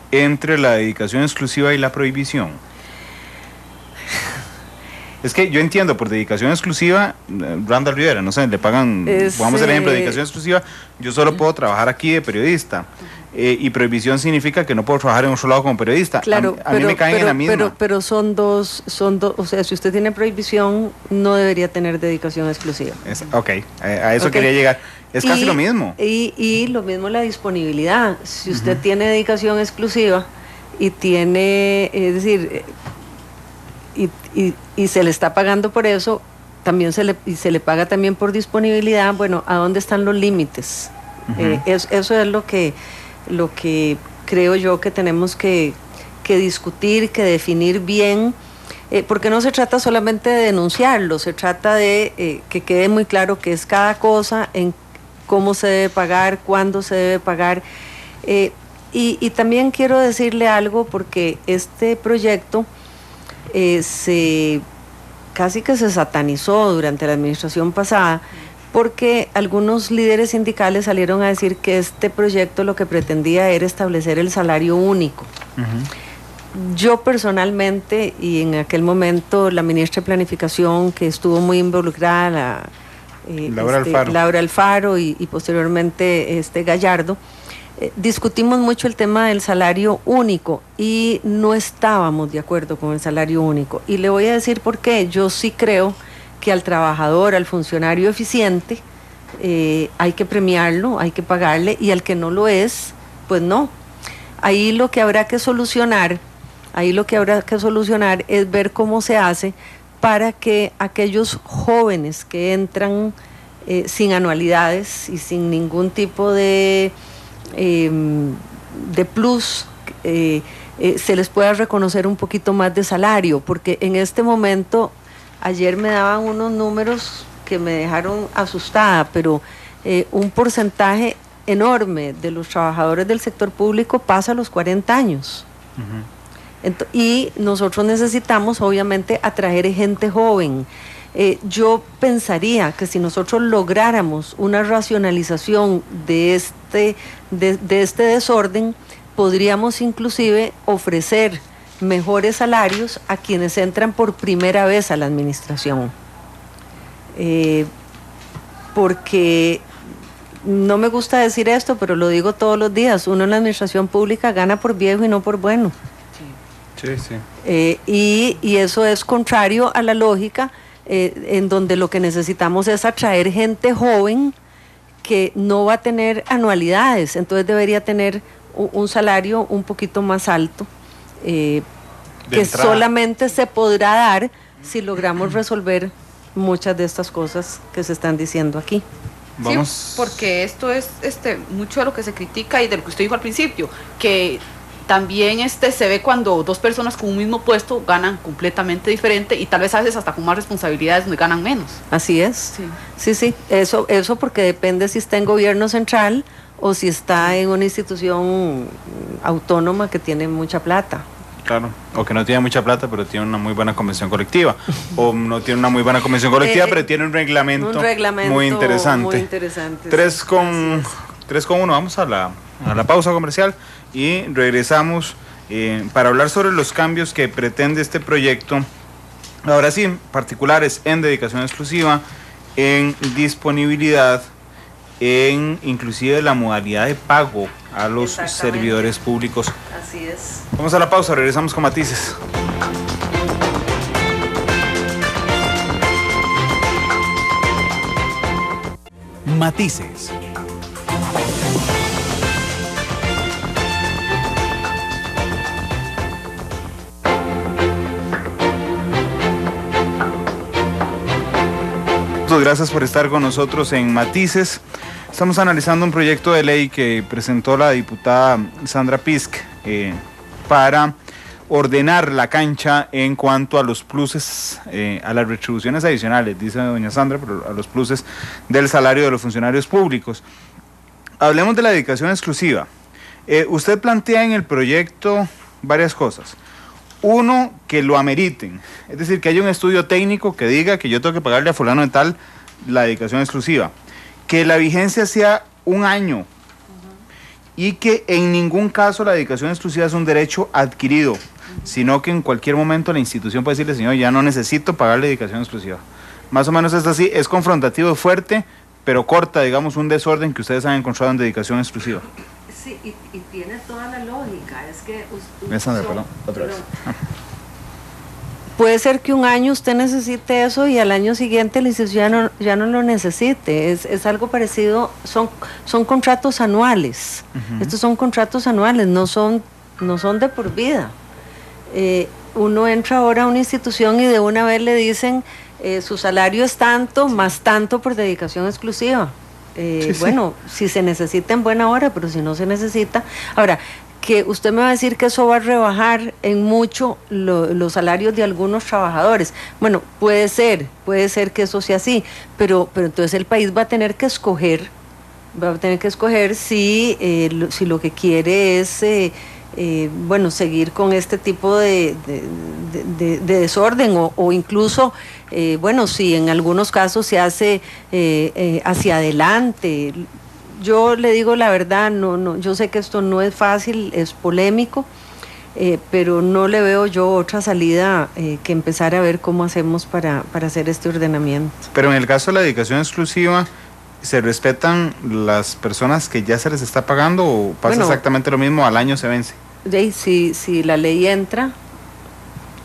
entre la dedicación exclusiva y la prohibición? Es que yo entiendo, por dedicación exclusiva, Randall Rivera, no sé, le pagan, pongamos el ejemplo, dedicación exclusiva, yo solo puedo trabajar aquí de periodista. Y prohibición significa que no puedo trabajar en otro lado como periodista. Claro, a mí me caen en la misma. Pero son dos, o sea, si usted tiene prohibición, no debería tener dedicación exclusiva. A eso quería llegar. Es casi lo mismo. Y lo mismo la disponibilidad. Si usted tiene dedicación exclusiva y tiene, es decir, y se le está pagando por eso, también se le paga también por disponibilidad. Bueno, ¿a dónde están los límites? Eso es lo que creo yo que tenemos que discutir, que definir bien, porque no se trata solamente de denunciarlo, se trata de que quede muy claro qué es cada cosa, en cómo se debe pagar, cuándo se debe pagar. Y también quiero decirle algo, porque este proyecto casi que se satanizó durante la administración pasada, porque algunos líderes sindicales salieron a decir que este proyecto lo que pretendía era establecer el salario único. Yo personalmente, y en aquel momento la ministra de Planificación, que estuvo muy involucrada, Laura Alfaro y posteriormente Gallardo, discutimos mucho el tema del salario único y no estábamos de acuerdo con el salario único. Y le voy a decir por qué. Yo sí creo que al trabajador, al funcionario eficiente, hay que premiarlo, hay que pagarle, y al que no lo es, pues no. Ahí lo que habrá que solucionar es ver cómo se hace para que aquellos jóvenes que entran sin anualidades y sin ningún tipo de plus, se les pueda reconocer un poquito más de salario, porque en este momento, ayer me daban unos números que me dejaron asustada, pero un porcentaje enorme de los trabajadores del sector público pasa los 40 años. Y nosotros necesitamos obviamente atraer gente joven. Yo pensaría que si nosotros lográramos una racionalización de este desorden, podríamos inclusive ofrecer mejores salarios a quienes entran por primera vez a la administración. Porque no me gusta decir esto, pero lo digo todos los días: uno en la administración pública gana por viejo y no por bueno. Sí. Y eso es contrario a la lógica, en donde lo que necesitamos es atraer gente joven que no va a tener anualidades, entonces debería tener un salario un poquito más alto, que solamente se podrá dar si logramos resolver muchas de estas cosas que se están diciendo aquí. Vamos. Sí, porque esto es mucho de lo que se critica y de lo que usted dijo al principio, que también se ve cuando dos personas con un mismo puesto ganan completamente diferente, y tal vez a veces hasta con más responsabilidades donde ganan menos. Así es. Sí. Eso porque depende si está en gobierno central o si está en una institución autónoma que tiene mucha plata. Claro, o que no tiene mucha plata, pero tiene una muy buena convención colectiva. O no tiene una muy buena convención colectiva, pero tiene un reglamento muy interesante. 3:1, vamos a la pausa comercial y regresamos para hablar sobre los cambios que pretende este proyecto. Ahora sí, particulares en dedicación exclusiva, en disponibilidad, en inclusive la modalidad de pago a los servidores públicos. Así es. Vamos a la pausa, regresamos con matices. Matices. Gracias por estar con nosotros en Matices. Estamos analizando un proyecto de ley que presentó la diputada Sandra Pisk para ordenar la cancha en cuanto a los pluses, a las retribuciones adicionales, dice doña Sandra, pero a los pluses del salario de los funcionarios públicos. Hablemos de la dedicación exclusiva. Usted plantea en el proyecto varias cosas. Uno, que lo ameriten, es decir, que haya un estudio técnico que diga que yo tengo que pagarle a fulano de tal la dedicación exclusiva, que la vigencia sea 1 año y que en ningún caso la dedicación exclusiva es un derecho adquirido, sino que en cualquier momento la institución puede decirle: señor, ya no necesito pagarle dedicación exclusiva. Más o menos es así, es confrontativo, fuerte, pero corta, digamos, un desorden que ustedes han encontrado en dedicación exclusiva. Sí, y tiene toda la lógica. Es que otra vez. Puede ser que 1 año usted necesite eso y al año siguiente la institución ya no lo necesite. Es algo parecido, son contratos anuales. Estos son contratos anuales, no son de por vida. Uno entra ahora a una institución y de una vez le dicen su salario es tanto, más tanto por dedicación exclusiva. Bueno, si se necesita en buena hora, pero si no se necesita. Ahora, que usted me va a decir que eso va a rebajar en mucho los salarios de algunos trabajadores. Bueno, puede ser que eso sea así, pero entonces el país va a tener que escoger si lo que quiere es seguir con este tipo de desorden o incluso si en algunos casos se hace hacia adelante. Yo le digo la verdad, no, yo sé que esto no es fácil, es polémico, pero no le veo yo otra salida que empezar a ver cómo hacemos para hacer este ordenamiento. Pero en el caso de la dedicación exclusiva, ¿se respetan las personas que ya se les está pagando o pasa exactamente lo mismo, al año se vence? Si la ley entra,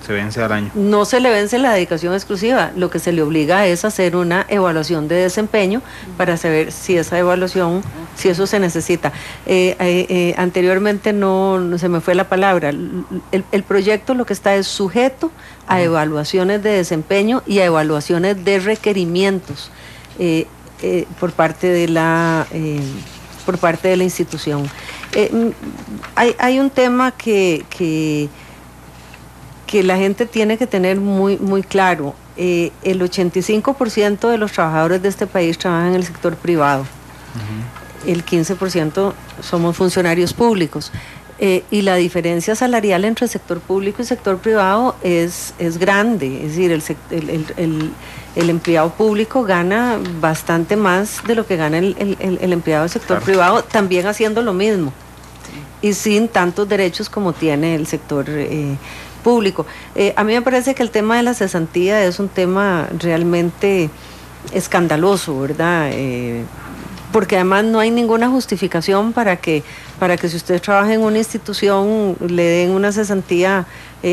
se vence al año. No se le vence la dedicación exclusiva, lo que se le obliga es hacer una evaluación de desempeño para saber si esa evaluación, si eso se necesita. Anteriormente no se me fue la palabra, el proyecto lo que está es sujeto a evaluaciones de desempeño y a evaluaciones de requerimientos por parte de la institución. Hay un tema que la gente tiene que tener muy claro. El 85% de los trabajadores de este país trabajan en el sector privado. El 15% somos funcionarios públicos. Y la diferencia salarial entre el sector público y el sector privado es grande. Es decir, el empleado público gana bastante más de lo que gana el empleado del sector privado, también haciendo lo mismo. Y sin tantos derechos como tiene el sector público. A mí me parece que el tema de la cesantía es un tema realmente escandaloso, ¿verdad? Porque además no hay ninguna justificación para que si usted trabaja en una institución le den una cesantía.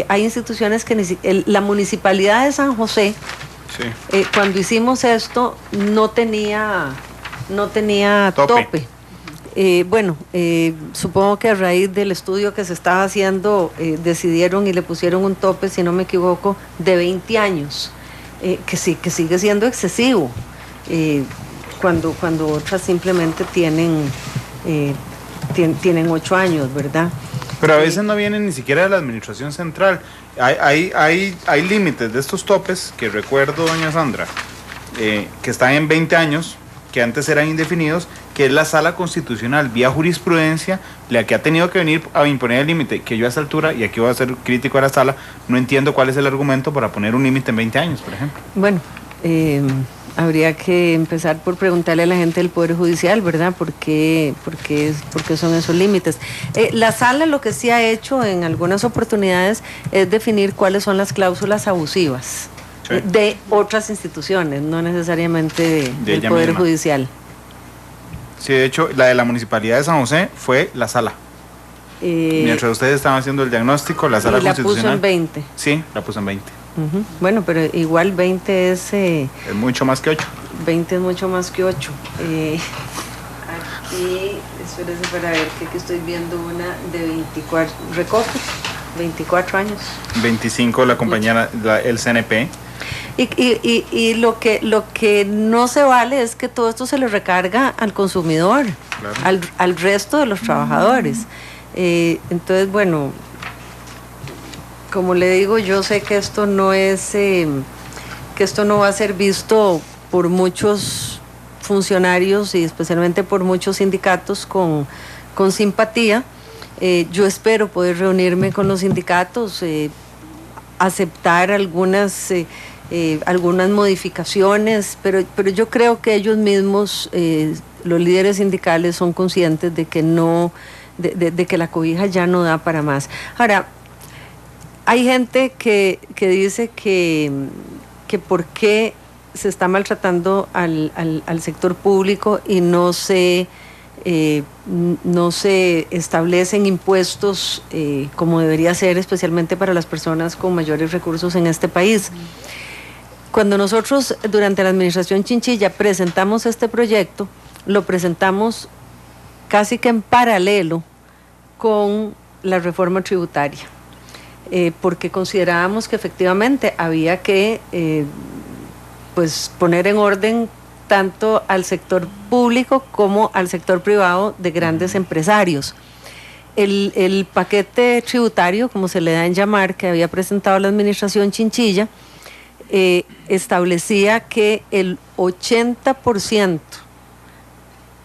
Hay instituciones que la Municipalidad de San José, cuando hicimos esto, no tenía tope. Supongo que a raíz del estudio que se estaba haciendo decidieron y le pusieron un tope, si no me equivoco, de 20 años, que sigue siendo excesivo, cuando otras simplemente tienen 8 años, ¿verdad? Pero a veces no vienen ni siquiera de la administración central. Hay límites de estos topes que recuerdo, doña Sandra, que están en 20 años, que antes eran indefinidos, que es la Sala Constitucional, vía jurisprudencia, la que ha tenido que venir a imponer el límite, que yo a esta altura, y aquí voy a ser crítico a la Sala, no entiendo cuál es el argumento para poner un límite en 20 años, por ejemplo. Bueno, habría que empezar por preguntarle a la gente del Poder Judicial, ¿verdad? ¿Por qué son esos límites? La Sala lo que sí ha hecho en algunas oportunidades es definir cuáles son las cláusulas abusivas de otras instituciones, no necesariamente del Poder Judicial. Sí, de hecho, la de la Municipalidad de San José fue la Sala. Mientras ustedes estaban haciendo el diagnóstico, la Sala Constitucional... la puso en 20. Sí, la puso en 20. Bueno, pero igual 20 es... es mucho más que 8. 20 es mucho más que 8. Aquí, espérese para ver, que aquí estoy viendo una de 24, recoge, 24 años. 25 la compañera, el CNP. Y lo que no se vale es que todo esto se le recarga al consumidor, al resto de los trabajadores. Entonces, bueno, como le digo, yo sé que esto no va a ser visto por muchos funcionarios y especialmente por muchos sindicatos con simpatía. Yo espero poder reunirme con los sindicatos, aceptar algunas modificaciones, pero yo creo que ellos mismos, los líderes sindicales, son conscientes de que de que la cobija ya no da para más. Ahora, hay gente que dice que por qué se está maltratando al sector público y no se establecen impuestos como debería ser, especialmente para las personas con mayores recursos en este país. Cuando nosotros durante la administración Chinchilla presentamos este proyecto, lo presentamos casi que en paralelo con la reforma tributaria, porque considerábamos que efectivamente había que poner en orden tanto al sector público como al sector privado de grandes empresarios. El paquete tributario, como se le da en llamar, que había presentado la administración Chinchilla, establecía que el 80%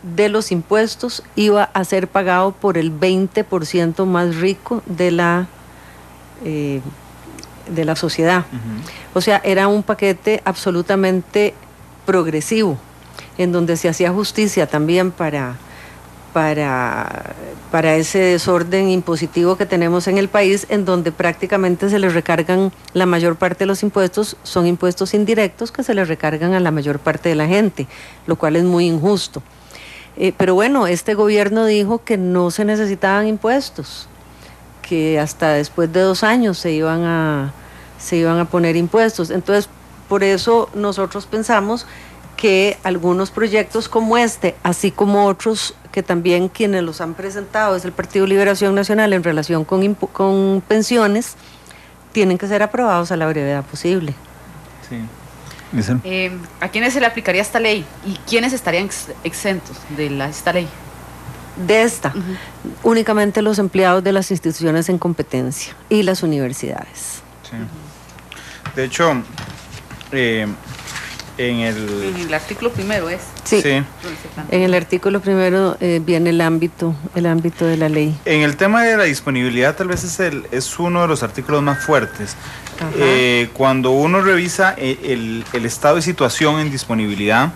de los impuestos iba a ser pagado por el 20% más rico de la sociedad. O sea, era un paquete absolutamente progresivo, en donde se hacía justicia también para para ese desorden impositivo que tenemos en el país, en donde prácticamente se les recargan la mayor parte de los impuestos, son impuestos indirectos que se les recargan a la mayor parte de la gente, lo cual es muy injusto. Pero bueno, este gobierno dijo que no se necesitaban impuestos, que hasta después de 2 años se iban a poner impuestos. Entonces, por eso nosotros pensamos que algunos proyectos como este, así como otros que también quienes los han presentado es el Partido Liberación Nacional en relación con pensiones, tienen que ser aprobados a la brevedad posible. Sí. ¿A quiénes se le aplicaría esta ley y quiénes estarían exentos de esta ley? De esta, únicamente los empleados de las instituciones en competencia y las universidades. Sí. De hecho, en el artículo primero es. Sí, en el artículo primero viene el ámbito de la ley. En el tema de la disponibilidad tal vez es uno de los artículos más fuertes. Cuando uno revisa el estado de situación en disponibilidad,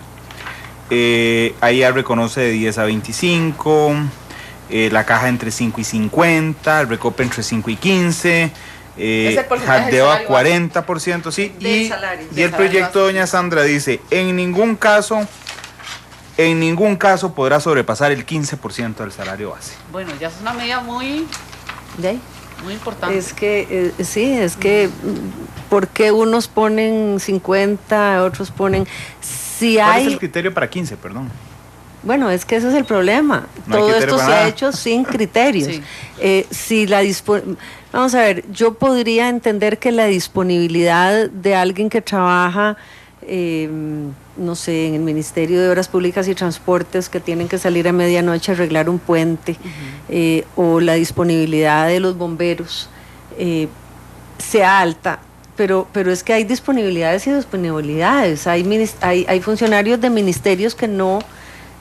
ahí ya reconoce de 10 a 25, la caja entre 5 y 50, el Recope entre 5 y 15, Jardeva 40%, sí, y el proyecto de doña Sandra dice, en ningún caso podrá sobrepasar el 15% del salario base. Bueno, ya es una medida muy importante. Es que, sí, es que, ¿por qué unos ponen 50, otros ponen... ¿Cuál es el criterio para 15, perdón? Bueno, es que ese es el problema. Todo esto se ha hecho sin criterios. Sí. Vamos a ver, yo podría entender que la disponibilidad de alguien que trabaja, no sé, en el Ministerio de Obras Públicas y Transportes, que tienen que salir a medianoche a arreglar un puente, o la disponibilidad de los bomberos, sea alta. Pero es que hay disponibilidades y disponibilidades. Hay funcionarios de ministerios que no...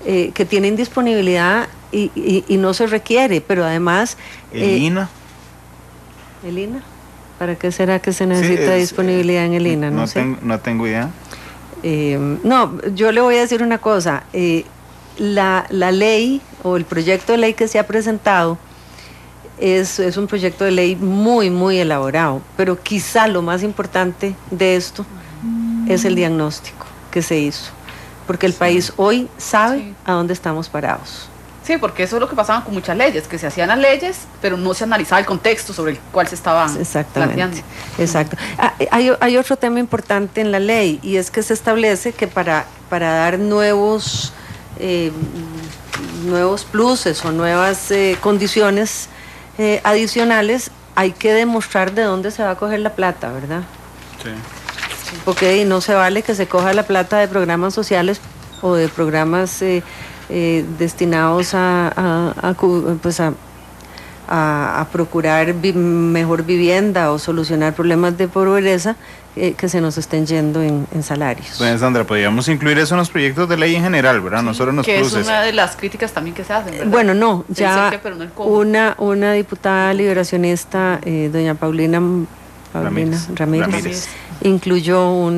que tienen disponibilidad y no se requiere, pero además... ¿El INA? ¿El INA? ¿Para qué será que se necesita disponibilidad en el INA? No sé. No tengo idea. No, yo le voy a decir una cosa. La ley o el proyecto de ley que se ha presentado es un proyecto de ley muy, muy elaborado, pero quizá lo más importante de esto es el diagnóstico que se hizo. Porque el país hoy sabe a dónde estamos parados. Sí, porque eso es lo que pasaba con muchas leyes, que se hacían las leyes, pero no se analizaba el contexto sobre el cual se estaban planteando. Exacto. Hay otro tema importante en la ley, y es que se establece que para dar nuevos pluses o nuevas condiciones adicionales, hay que demostrar de dónde se va a coger la plata, ¿verdad? Sí. Porque no se vale que se coja la plata de programas sociales o de programas destinados a procurar mejor vivienda o solucionar problemas de pobreza que se nos estén yendo en salarios. Doña Sandra, podríamos incluir eso en los proyectos de ley en general, ¿verdad? Sí, no solo en los pluses. Que es una de las críticas también que se hacen, ¿verdad? Bueno, no, ya pero no el cómo. una diputada liberacionista, doña Paulina Ramírez, incluyó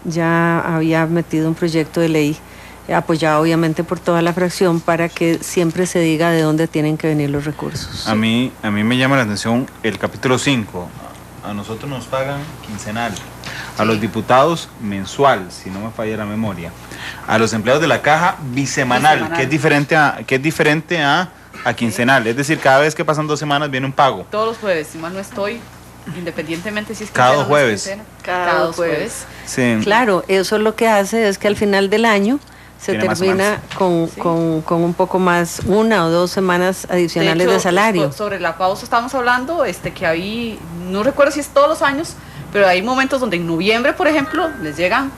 ya había metido un proyecto de ley apoyado obviamente por toda la fracción para que siempre se diga de dónde tienen que venir los recursos. A mí me llama la atención el capítulo 5. A nosotros nos pagan quincenal, a los diputados mensual, si no me falla la memoria, a los empleados de la caja bisemanal, que es diferente a quincenal, es decir, cada vez que pasan 2 semanas viene un pago. Todos los jueves, si mal no estoy, independientemente si es cada 2 jueves. Cada 2 jueves. Sí. Claro, eso lo que hace es que al final del año se termina con un poco más, 1 o 2 semanas adicionales de salario. Sobre la pausa estamos hablando, que había, no recuerdo si es todos los años, pero hay momentos donde en noviembre, por ejemplo, les llegan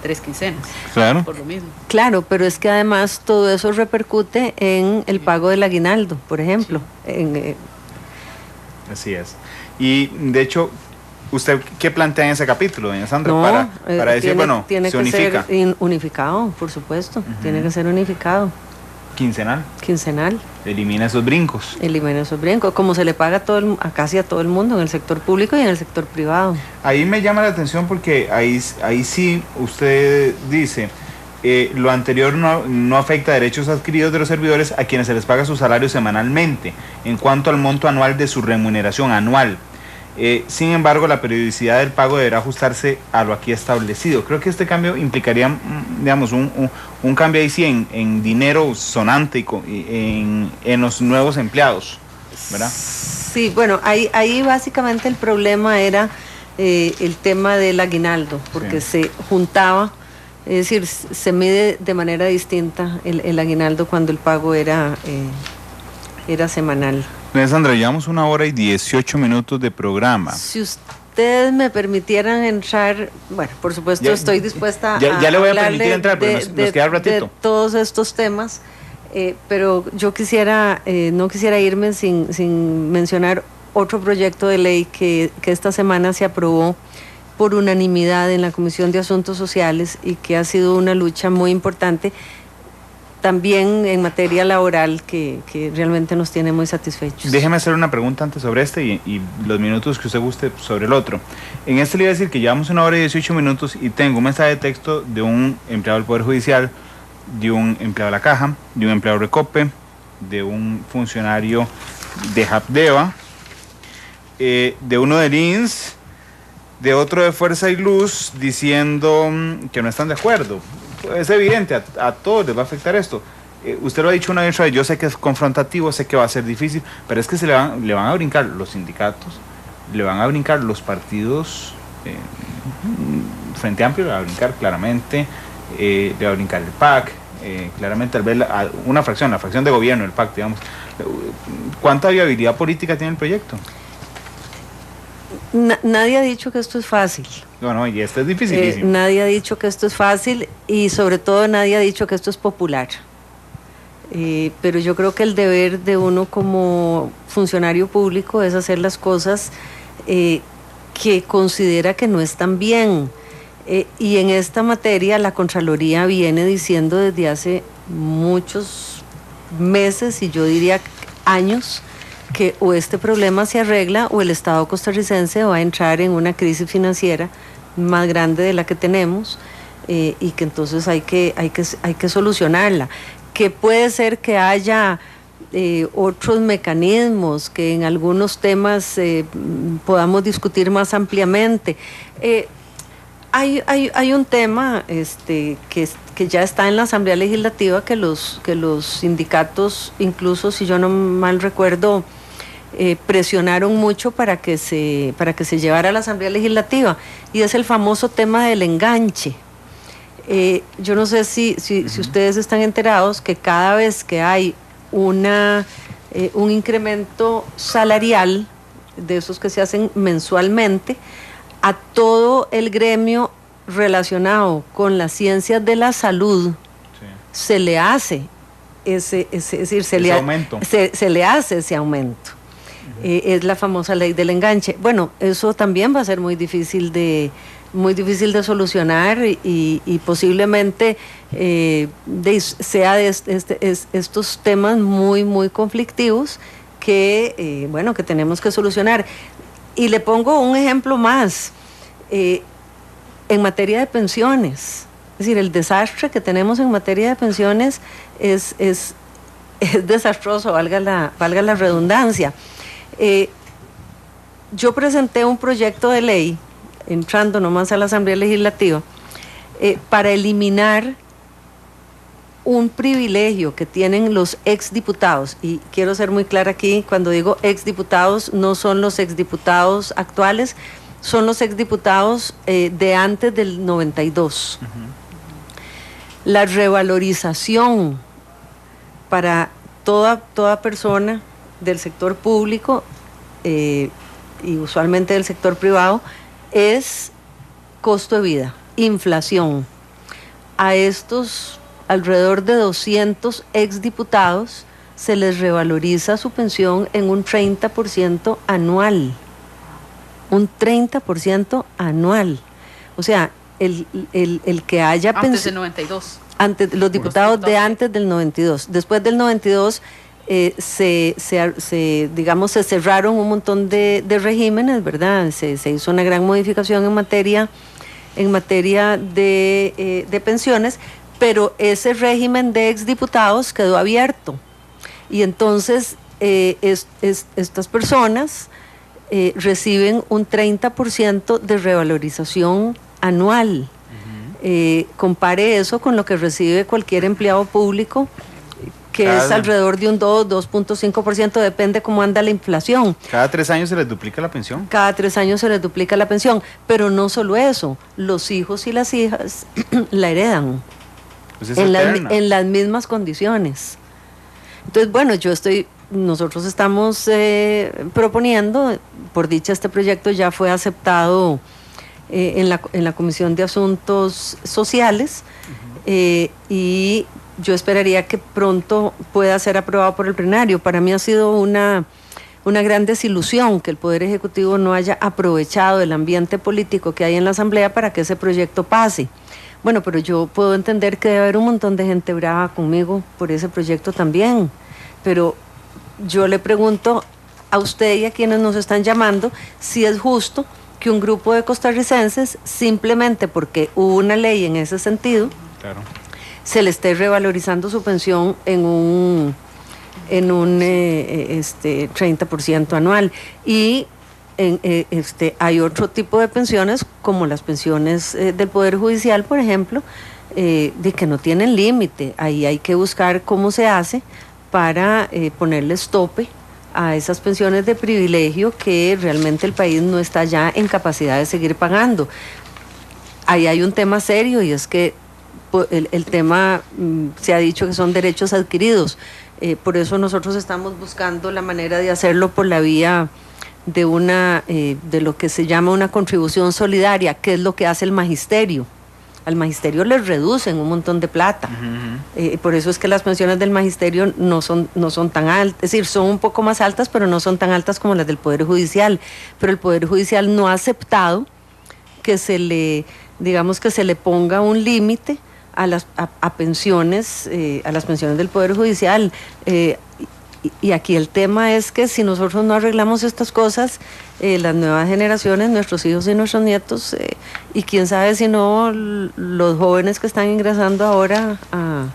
3 quincenas. Claro. Por lo mismo. Claro, pero es que además todo eso repercute en el pago del aguinaldo, por ejemplo. Así es. Y de hecho, ¿usted qué plantea en ese capítulo, doña Sandra? Para decir, tiene se que unifica. Ser unificado, por supuesto. Tiene que ser unificado. Quincenal. Elimina esos brincos. Como se le paga casi a todo el mundo en el sector público y en el sector privado. Ahí me llama la atención porque ahí sí usted dice, lo anterior no afecta derechos adquiridos de los servidores a quienes se les paga su salario semanalmente, en cuanto al monto anual de su remuneración anual. Sin embargo, la periodicidad del pago deberá ajustarse a lo aquí establecido. Creo que este cambio implicaría, digamos, un cambio ahí sí en dinero sonante en los nuevos empleados, ¿verdad? Sí, bueno, ahí básicamente el problema era el tema del aguinaldo, porque se juntaba, es decir, se mide de manera distinta el aguinaldo cuando el pago era semanal. Sandra, llevamos 1 hora y 18 minutos de programa. Si ustedes me permitieran entrar, bueno, por supuesto estoy dispuesta ya le voy a permitir entrar, pero nos queda ratito. De todos estos temas, pero yo no quisiera irme sin mencionar otro proyecto de ley que esta semana se aprobó por unanimidad en la Comisión de Asuntos Sociales y que ha sido una lucha muy importante también en materia laboral que realmente nos tiene muy satisfechos. Déjeme hacer una pregunta antes sobre este y los minutos que usted guste sobre el otro. En este le iba a decir que llevamos 1 hora y 18 minutos y tengo un mensaje de texto de un empleado del Poder Judicial, de un empleado de la Caja, de un empleado de Recope, de un funcionario de Hapdeva, de uno del INS, de otro de Fuerza y Luz, diciendo que no están de acuerdo. Es evidente, a todos les va a afectar esto. Usted lo ha dicho una vez, yo sé que es confrontativo, sé que va a ser difícil, pero es que le van a brincar los sindicatos, le van a brincar los partidos, Frente Amplio le va a brincar claramente, le va a brincar el PAC, claramente al ver la fracción de gobierno, el PAC, digamos. ¿Cuánta viabilidad política tiene el proyecto? Nadie ha dicho que esto es fácil. No, y esto es dificilísimo. Nadie ha dicho que esto es fácil y sobre todo nadie ha dicho que esto es popular. Pero yo creo que el deber de uno como funcionario público es hacer las cosas que considera que no están bien. Y en esta materia la Contraloría viene diciendo desde hace muchos meses y yo diría años que o este problema se arregla o el Estado costarricense va a entrar en una crisis financiera más grande de la que tenemos y que entonces hay que solucionarla. Que puede ser que haya otros mecanismos que en algunos temas podamos discutir más ampliamente. Hay un tema que ya está en la Asamblea Legislativa que los sindicatos, incluso si yo no mal recuerdo, presionaron mucho para que se llevara a la Asamblea Legislativa, y es el famoso tema del enganche. Yo no sé si ustedes están enterados que cada vez que hay un incremento salarial de esos que se hacen mensualmente, a todo el gremio relacionado con las ciencias de la salud se le hace ese aumento. Se le hace ese aumento. Es la famosa ley del enganche. Bueno, eso también va a ser muy difícil de solucionar y posiblemente sea de estos temas muy, muy conflictivos que tenemos que solucionar. Y le pongo un ejemplo más, en materia de pensiones. Es decir, el desastre que tenemos en materia de pensiones es desastroso, valga la redundancia. Yo presenté un proyecto de ley, entrando nomás a la Asamblea Legislativa, para eliminar un privilegio que tienen los exdiputados, y quiero ser muy clara aquí, cuando digo exdiputados, no son los exdiputados actuales, son los exdiputados de antes del 92. La revalorización para toda persona del sector público y usualmente del sector privado es costo de vida, inflación. A estos alrededor de 200 exdiputados se les revaloriza su pensión en un 30% anual. Un 30% anual. O sea, el que haya antes del 92. Los diputados de antes del 92. Después del 92 se cerraron un montón de regímenes, ¿verdad? Se hizo una gran modificación en materia de pensiones, pero ese régimen de exdiputados quedó abierto. Y entonces estas personas reciben un 30% de revalorización anual. Compare eso con lo que recibe cualquier empleado público, que es alrededor de un 2.5%, depende cómo anda la inflación. ¿Cada 3 años se les duplica la pensión? Cada 3 años se les duplica la pensión, pero no solo eso, los hijos y las hijas la heredan Pues es en las mismas condiciones. Entonces, bueno, nosotros estamos proponiendo, por dicha este proyecto ya fue aceptado en la Comisión de Asuntos Sociales, y yo esperaría que pronto pueda ser aprobado por el plenario. Para mí ha sido una gran desilusión que el Poder Ejecutivo no haya aprovechado el ambiente político que hay en la Asamblea para que ese proyecto pase. Bueno, pero yo puedo entender que debe haber un montón de gente brava conmigo por ese proyecto también, pero yo le pregunto a usted y a quienes nos están llamando si es justo que un grupo de costarricenses, simplemente porque hubo una ley en ese sentido, claro, se le esté revalorizando su pensión en un 30% anual. Y hay otro tipo de pensiones, como las pensiones del Poder Judicial, por ejemplo, de que no tienen límite. Ahí hay que buscar cómo se hace para ponerles tope a esas pensiones de privilegio que realmente el país no está ya en capacidad de seguir pagando. Ahí hay un tema serio, y es que el tema se ha dicho que son derechos adquiridos. Por eso nosotros estamos buscando la manera de hacerlo por la vía de lo que se llama una contribución solidaria, que es lo que hace el magisterio. Al magisterio les reducen un montón de plata. Por eso es que las pensiones del magisterio no son tan altas, es decir, son un poco más altas, pero no son tan altas como las del Poder Judicial. Pero el Poder Judicial no ha aceptado que se le ponga un límite a las pensiones, a las pensiones del Poder Judicial. Y aquí el tema es que si nosotros no arreglamos estas cosas, las nuevas generaciones, nuestros hijos y nuestros nietos, y quién sabe si no los jóvenes que están ingresando ahora a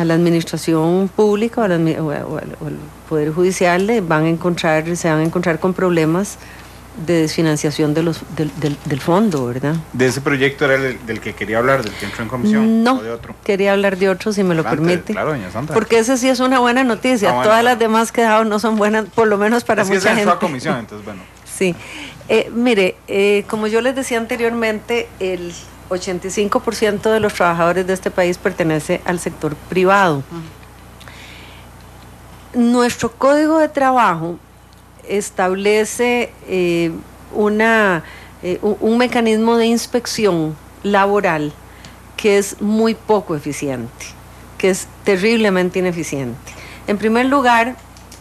la administración pública o al Poder Judicial, se van a encontrar con problemas de desfinanciación del fondo, ¿verdad? ¿De ese proyecto era del que quería hablar, del que entró en comisión? No, ¿o de otro? quería hablar de otro, si me lo permite. Claro, doña Sandra. Porque ese sí es una buena noticia. Todas las demás que he dado no son buenas, por lo menos para mucha gente. Es que se entró a comisión, entonces bueno. Sí. Mire, como yo les decía anteriormente, el 85% de los trabajadores de este país pertenece al sector privado. Nuestro Código de Trabajo establece un mecanismo de inspección laboral que es muy poco eficiente, que es terriblemente ineficiente. En primer lugar,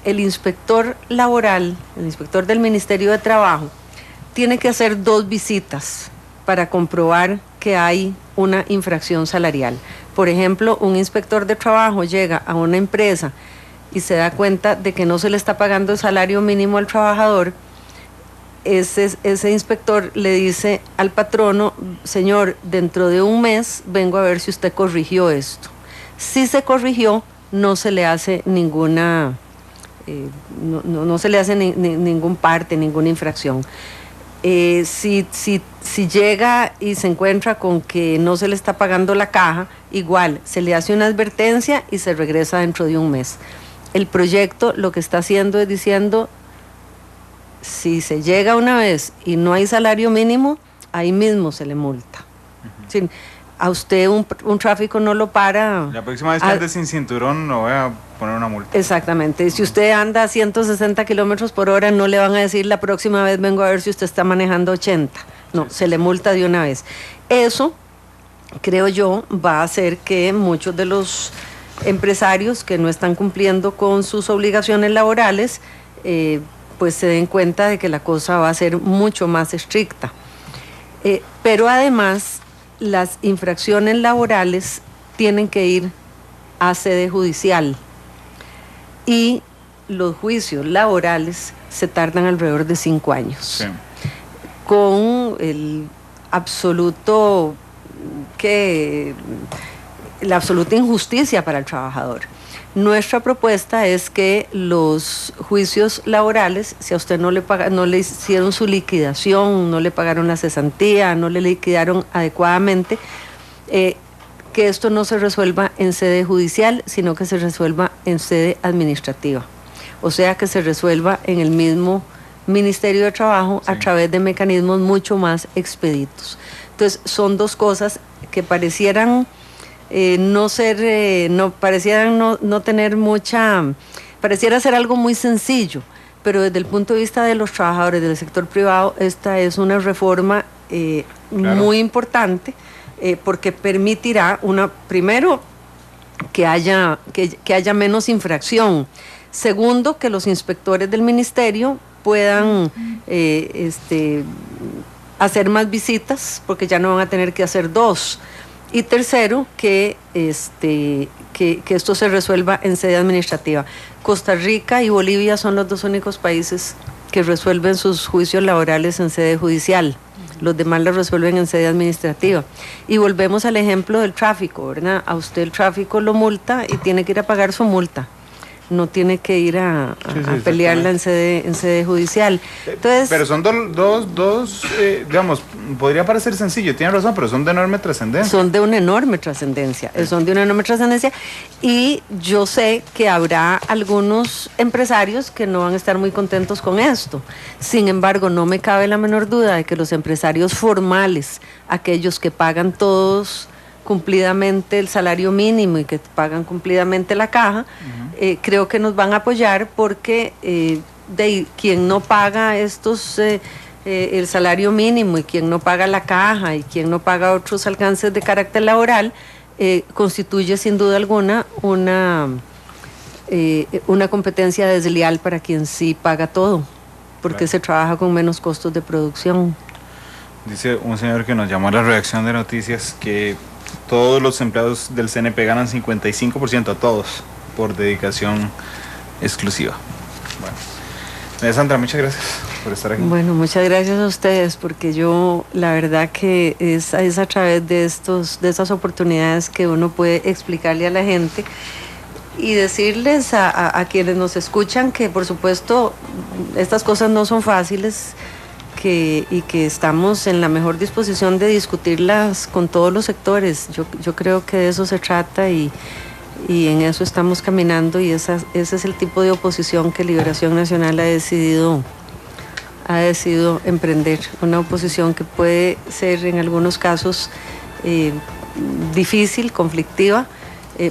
el inspector laboral, el inspector del Ministerio de Trabajo, tiene que hacer 2 visitas para comprobar que hay una infracción salarial. Por ejemplo, un inspector de trabajo llega a una empresa y se da cuenta de que no se le está pagando el salario mínimo al trabajador. Ese inspector le dice al patrono: señor, dentro de un mes vengo a ver si usted corrigió esto. Si se corrigió, no se le hace ninguna ningún parte, ninguna infracción. Si llega y se encuentra con que no se le está pagando la caja, igual se le hace una advertencia y se regresa dentro de un mes. El proyecto lo que está haciendo es diciendo: si se llega una vez y no hay salario mínimo, ahí mismo se le multa. Sí, a usted un tráfico no lo para. La próxima vez que ande sin cinturón no voy a poner una multa. Exactamente. Si usted anda a 160 kilómetros por hora, no le van a decir: la próxima vez vengo a ver si usted está manejando 80. No, se le multa de una vez. Eso, creo yo, va a hacer que muchos de los empresarios que no están cumpliendo con sus obligaciones laborales, pues se den cuenta de que la cosa va a ser mucho más estricta. Pero además, las infracciones laborales tienen que ir a sede judicial, y los juicios laborales se tardan alrededor de 5 años. Sí. Con el absoluto la absoluta injusticia para el trabajador. Nuestra propuesta es que los juicios laborales, si a usted no le hicieron su liquidación, no le pagaron la cesantía, no le liquidaron adecuadamente, que esto no se resuelva en sede judicial, sino que se resuelva en sede administrativa. O sea, que se resuelva en el mismo Ministerio de Trabajo a través de mecanismos mucho más expeditos. Entonces, son dos cosas que parecieran no tener mucha, pareciera ser algo muy sencillo, pero desde el punto de vista de los trabajadores del sector privado, esta es una reforma muy importante, porque permitirá primero que haya menos infracción, segundo, que los inspectores del ministerio puedan hacer más visitas, porque ya no van a tener que hacer 2. Y tercero, que esto se resuelva en sede administrativa. Costa Rica y Bolivia son los 2 únicos países que resuelven sus juicios laborales en sede judicial. Los demás los resuelven en sede administrativa. Y volvemos al ejemplo del tráfico, ¿verdad? A usted el tráfico lo multa y tiene que ir a pagar su multa. No tiene que ir a pelearla en sede judicial. Entonces, pero son dos digamos, podría parecer sencillo, tiene razón, pero son de enorme trascendencia. Son de una enorme trascendencia, y yo sé que habrá algunos empresarios que no van a estar muy contentos con esto. Sin embargo, no me cabe la menor duda de que los empresarios formales, aquellos que pagan todos cumplidamente el salario mínimo y que pagan cumplidamente la caja, creo que nos van a apoyar, porque quien no paga el salario mínimo y quien no paga la caja y quien no paga otros alcances de carácter laboral, constituye sin duda alguna una competencia desleal para quien sí paga todo, porque se trabaja con menos costos de producción. Dice un señor que nos llamó a la redacción de noticias que todos los empleados del CNP ganan 55%, a todos, por dedicación exclusiva. Bueno, Sandra, muchas gracias por estar aquí. Bueno, muchas gracias a ustedes, porque yo, la verdad que es a través de esas oportunidades que uno puede explicarle a la gente y decirles a quienes nos escuchan que, por supuesto, estas cosas no son fáciles, y que estamos en la mejor disposición de discutirlas con todos los sectores. Yo creo que de eso se trata, y en eso estamos caminando, y ese es el tipo de oposición que Liberación Nacional ha decidido emprender. Una oposición que puede ser en algunos casos difícil, conflictiva,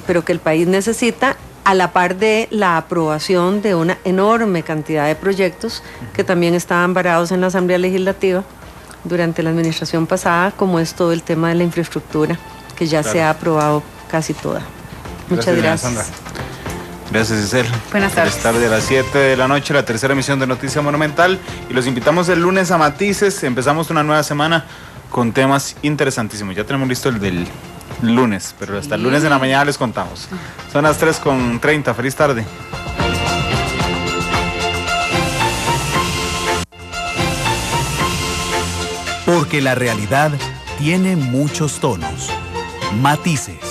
pero que el país necesita, a la par de la aprobación de una enorme cantidad de proyectos que también estaban varados en la Asamblea Legislativa durante la administración pasada, como es todo el tema de la infraestructura, que ya se ha aprobado casi toda. Muchas gracias. Sandra. Gracias, Isel. Buenas tardes. Esta tarde a las 7 de la noche, la tercera emisión de Noticia Monumental, y los invitamos el lunes a Matices. Empezamos una nueva semana con temas interesantísimos. Ya tenemos listo el del lunes, pero hasta el lunes de la mañana les contamos. Son las 3:30. Feliz tarde. Porque la realidad tiene muchos tonos, matices.